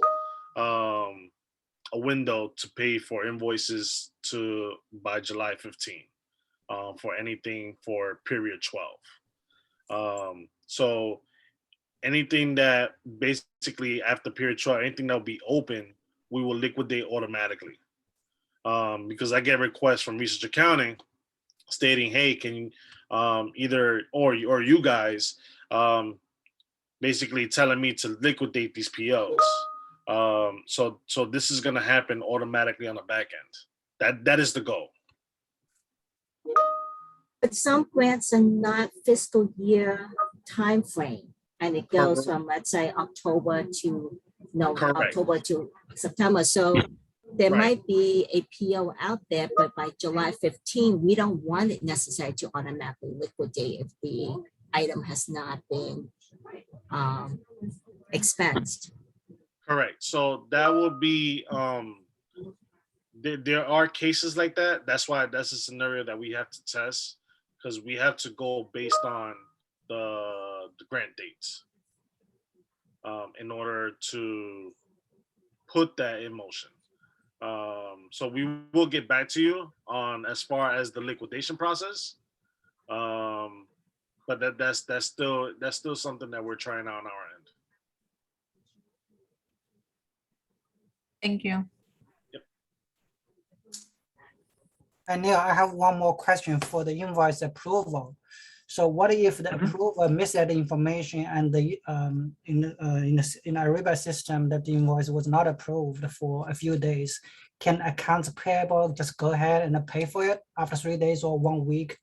a window to pay for invoices by July 15 for anything for period 12. So anything that basically after period 12, anything that will be open, we will liquidate automatically. Because I get requests from research accounting stating, hey, can you either or you guys basically telling me to liquidate these POs. So this is gonna happen automatically on the back end. That is the goal. But some grants are not fiscal year timeframe, and it goes from, let's say, October to October to September. So there might be a PO out there, but by July 15, we don't want it necessary to automatically liquidate if the item has not been expensed. Correct. So that will be there are cases like that. That's why that's a scenario that we have to test, because we have to go based on the grant dates in order to put that in motion. So we will get back to you on as far as the liquidation process. But that's still something that we're trying out on our end. Thank you. Yep. And now I have one more question for the invoice approval. So what if the approver missed that information and the in Ariba system that the invoice was not approved for a few days? Can accounts payable just go ahead and pay for it after 3 days or 1 week?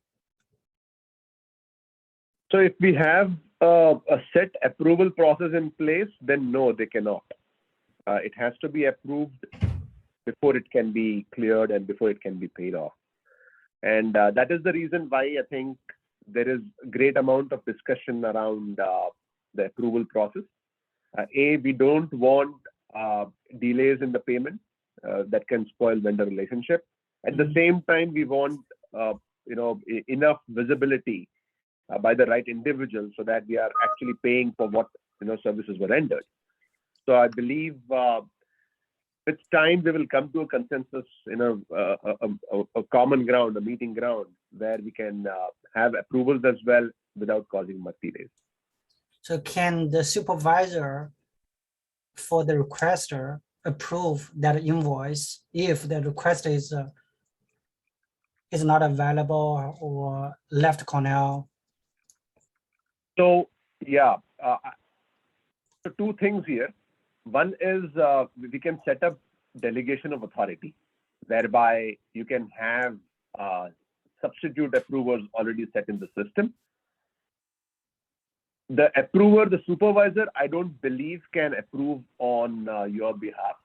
So if we have a set approval process in place, then no, they cannot. It has to be approved before it can be cleared and before it can be paid off. And that is the reason why I think there is a great amount of discussion around the approval process. We don't want delays in the payment that can spoil vendor relationship. At the same time, we want enough visibility by the right individual so that we are actually paying for what services were rendered. So I believe with time we will come to a consensus, a common ground, a meeting ground where we can have approvals as well without causing much delays. So can the supervisor for the requester approve that invoice if the request is not available or left Cornell? So yeah, so two things here. One is we can set up delegation of authority, whereby you can have substitute approvers already set in the system. The approver, the supervisor, I don't believe can approve on your behalf.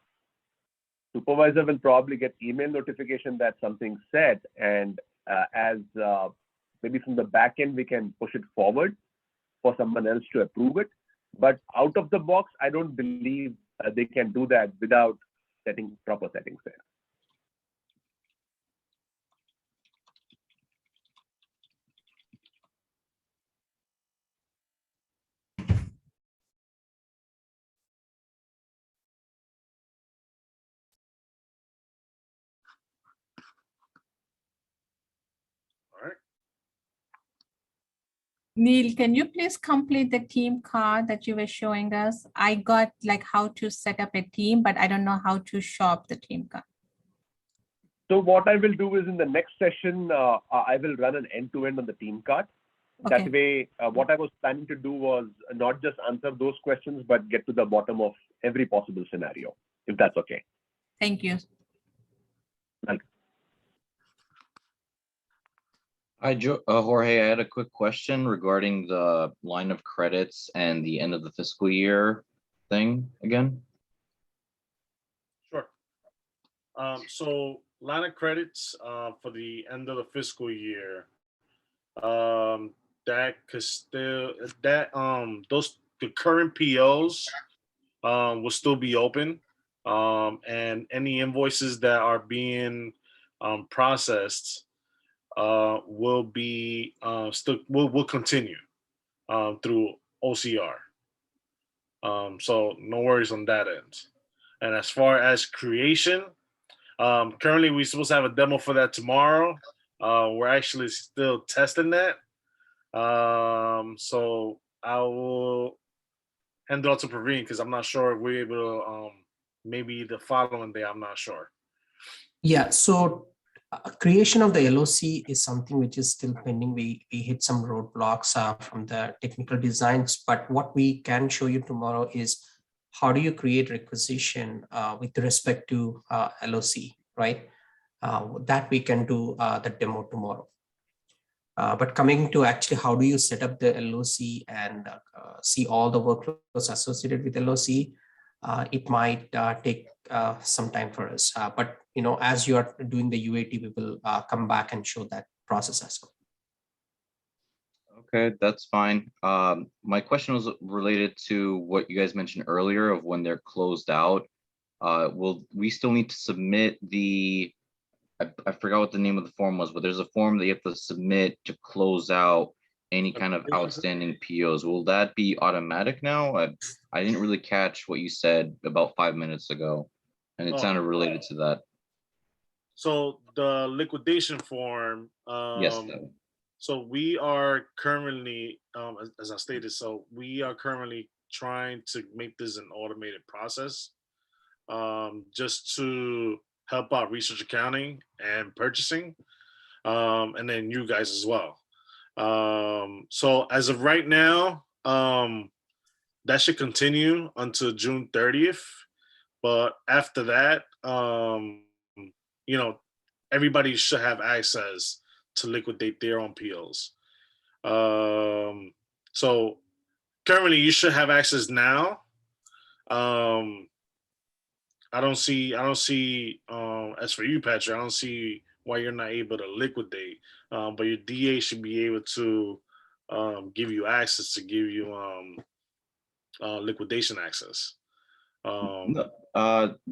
Supervisor will probably get email notification that something's set, and as maybe from the back end, we can push it forward for someone else to approve it. But out of the box, I don't believe they can do that without setting proper settings there. Neil, can you please complete the team card that you were showing us? I got like how to set up a team, but I don't know how to show up the team card. So what I will do is in the next session, I will run an end-to-end on the team card. Okay. That way, what I was planning to do was not just answer those questions, but get to the bottom of every possible scenario, if that's okay. Thank you. Welcome. Hi, Jorge. I had a quick question regarding the line of credits and the end of the fiscal year thing again. Sure. So line of credits for the end of the fiscal year, that could still the current POs will still be open, and any invoices that are being processed will be will continue through OCR. So no worries on that end. And as far as creation, currently we're supposed to have a demo for that tomorrow. We're actually still testing that. So I will hand it out to Praveen because I'm not sure if we're able to maybe the following day, I'm not sure. Yeah, so creation of the LOC is something which is still pending. We hit some roadblocks from the technical designs, but what we can show you tomorrow is how do you create requisition with respect to LOC, right? That we can do the demo tomorrow. But coming to actually how do you set up the LOC and see all the workflows associated with LOC, it might take some time for us. But as you are doing the UAT, we will come back and show that process as well. Okay, that's fine. My question was related to what you guys mentioned earlier of when they're closed out. Will we still need to submit the, I forgot what the name of the form was, but there's a form that you have to submit to close out any kind of outstanding POs. Will that be automatic now? I didn't really catch what you said about 5 minutes ago, and it sounded related to that. So the liquidation form. Yes. So we are currently, as I stated, so we are currently trying to make this an automated process, just to help out research accounting and purchasing, and then you guys as well. So as of right now, that should continue until June 30th. But after that, everybody should have access to liquidate their own POs. So currently you should have access now. I don't see, as for you, Patrick, I don't see why you're not able to liquidate, but your DA should be able to give you access to give you liquidation access.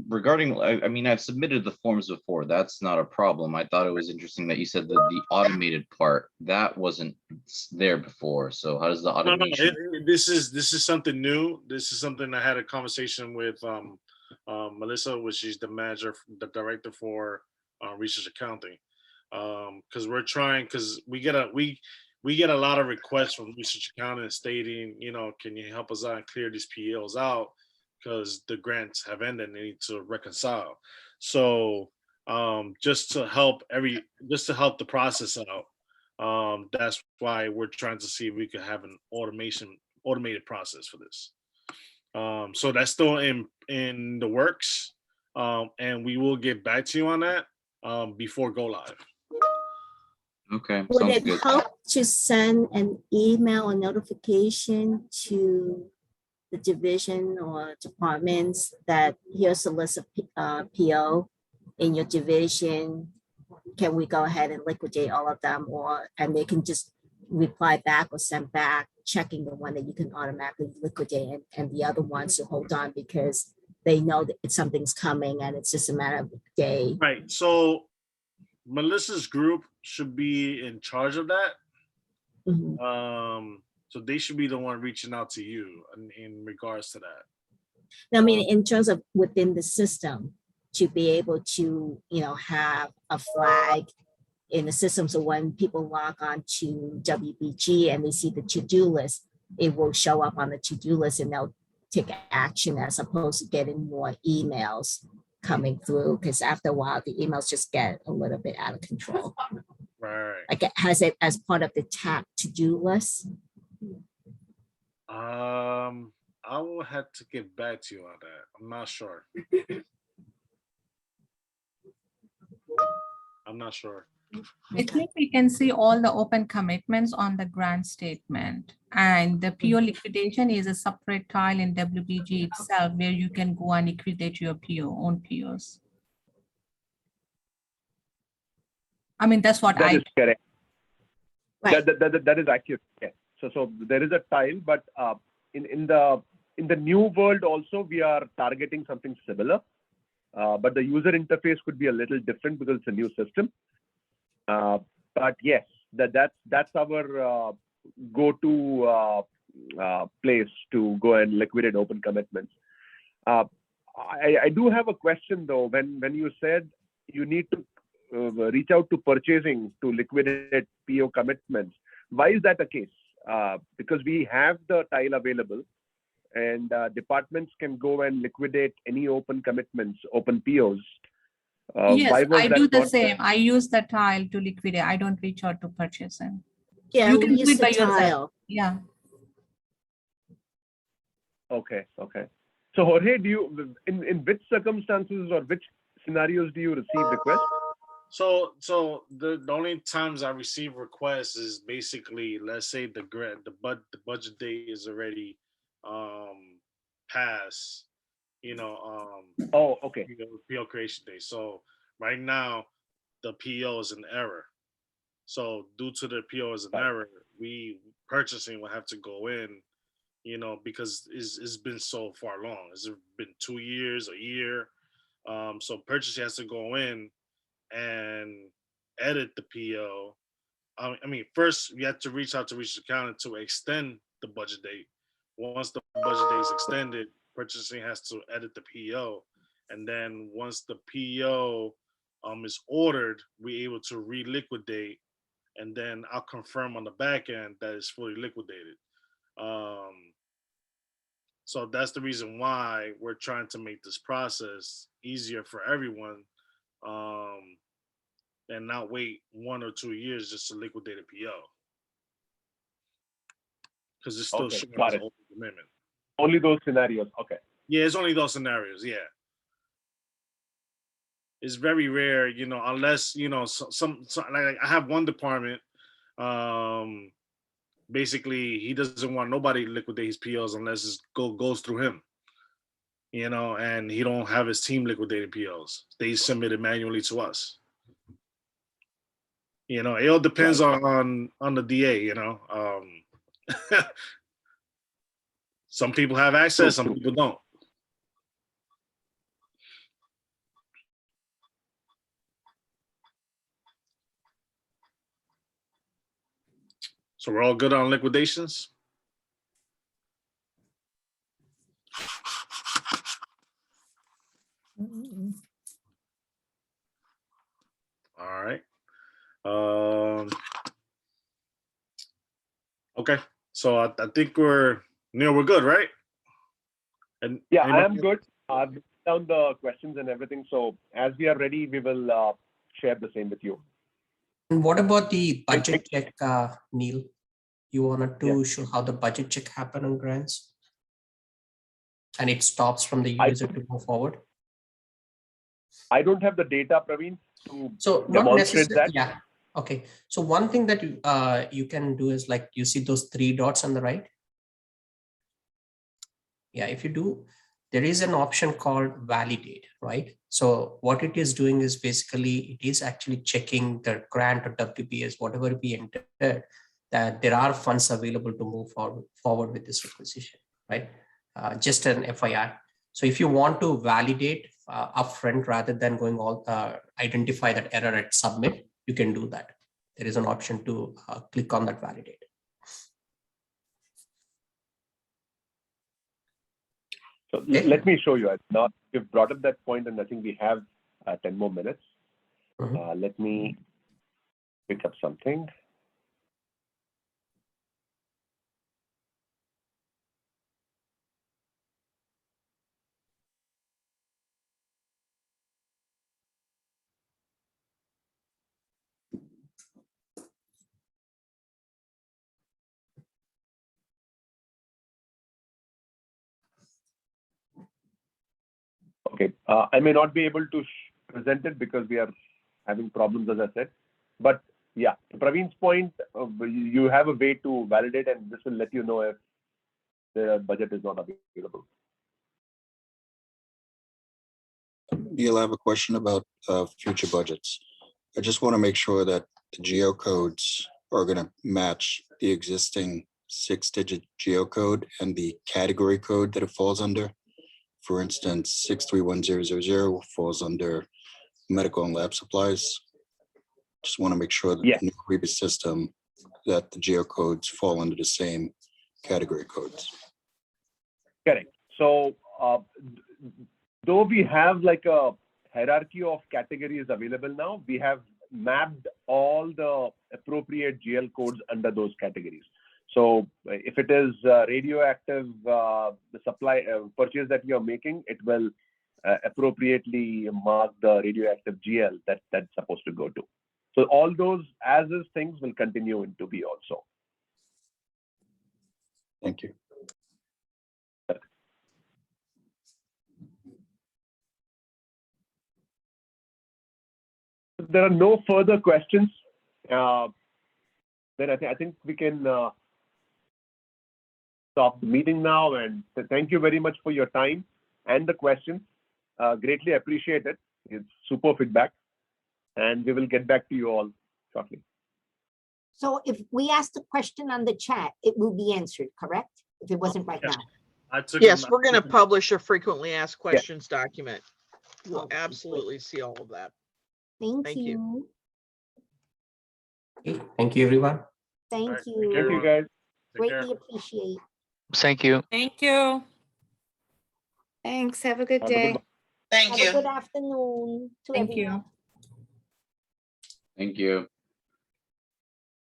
Regarding, I mean, I've submitted the forms before. That's not a problem. I thought it was interesting that you said that the automated part that wasn't there before. So how does the automation? No, this is something new. This is something I had a conversation with Melissa, which is the manager, the director for research accounting. Because we're trying, because we get a lot of requests from research accounting stating, can you help us out and clear these PLs out because the grants have ended and they need to reconcile. So just to help the process out. That's why we're trying to see if we could have an automated process for this. So that's still in the works, and we will get back to you on that before go live. Okay. Would Sounds it good. help to send an email or notification to the division or departments that here's a list of PO in your division? Can we go ahead and liquidate all of them, and they can just reply back or send back, checking the one that you can automatically liquidate and the other ones to hold on because they know that something's coming and it's just a matter of a day. Right. So Melissa's group should be in charge of that. Mm-hmm. So they should be the one reaching out to you in regards to that. I mean, in terms of within the system, to be able to, have a flag in the system. So when people log on to WBG and they see the to-do list, it will show up on the to-do list and they'll take action as opposed to getting more emails coming through. Because after a while, the emails just get a little bit out of control. Right. Like it has it as part of the TAP to-do list. I will have to get back to you on that. I'm not sure. I'm not sure. I think we can see all the open commitments on the grant statement, and the PO liquidation is a separate tile in WBG itself where you can go and liquidate your own POs. I mean, that's what That is correct. Right. That is accurate. Yeah. So there is a tile, but in the new world also we are targeting something similar, but the user interface could be a little different because it's a new system. But yes, that's our go-to place to go and liquidate open commitments. I do have a question though. When you said you need to reach out to purchasing to liquidate PO commitments, why is that the case? Because we have the tile available, and departments can go and liquidate any open commitments, open POs. Yes, I do the same. I use the tile to liquidate. I don't reach out to purchasing. Yeah, you can do use it by the tile. yourself. Yeah. Okay. So Jorge, do you in which circumstances or which scenarios do you receive requests? So the only times I receive requests is basically, let's say the budget date is already past, oh, okay. PO creation day. So right now the PO is in error. So due to the PO is in error, we purchasing will have to go in, because it's been so far long. It's been 2 years, a year. So purchasing has to go in and edit the PO. I mean, first you have to reach out to research accounting to extend the budget date. Once the budget date is extended, purchasing has to edit the PO, and then once the PO is ordered, we're able to reliquidate, and then I'll confirm on the back end that it's fully liquidated. So that's the reason why we're trying to make this process easier for everyone. And not wait 1 or 2 years just to liquidate a PO. Because it's still showing as an open commitment. Only those scenarios. Okay. Yeah, it's only those scenarios. Yeah. It's very rare, unless, some like I have one department, basically he doesn't want nobody to liquidate his POs unless it goes through him. And he don't have his team liquidated POs. They submit it manually to us. It all depends on the DA, Some people have access, some people don't. So we're all good on liquidations? Okay, so I think we're good, right? And Yeah, I am anybody- good. I've written down the questions and everything. So as we are ready, we will share the same with you. And what about the budget check, Neil? You wanted to show how the budget check happen on grants? And it stops from the user to move forward? I don't have the data, Praveen, to So not demonstrate necessarily, that. yeah. Okay, so one thing that you can do is like, you see those 3 dots on the right? Yeah, if you do, there is an option called validate, right? So what it is doing is basically, it is actually checking the grant or WPS, whatever we entered, that there are funds available to move forward with this requisition, right? Just an FYI. So if you want to validate upfront rather than going all identify that error at submit, you can do that. There is an option to click on that validate. So let me show you. Now you've brought up that point, and I think we have 10 more minutes. Let me pick up something. Okay, I may not be able to present it because we are having problems, as I said. But yeah, to Praveen's point, you have a way to validate, and this will let you know if the budget is not available. Neil, I have a question about future budgets. I just want to make sure that the geocodes are going to match the existing 6-digit geocode and the category code that it falls under. For instance, 631000 falls under medical and lab supplies. Just want to make sure that the new Ariba system, that the geocodes fall under the same category codes. Correct. So though we have like a hierarchy of categories available now, we have mapped all the appropriate GL codes under those categories. So if it is radioactive, the supply purchase that you are making, it will appropriately mark the radioactive GL that's supposed to go to. So all those as is things will continue into B also. Thank you. If there are no further questions, then I think we can stop the meeting now. And thank you very much for your time and the questions. Greatly appreciate it. It's super feedback. And we will get back to you all shortly. So if we ask the question on the chat, it will be answered, correct? If it wasn't right now. Yes, we're going to publish a frequently asked questions document. We'll absolutely see all of that. Thank you. Okay, thank you, everyone. Thank you. Thank you, guys. Greatly appreciate. Thank you. Thank you. Thanks. Have a good Have a day. good Thank Have a good afternoon to Thank everyone. you. Thank you.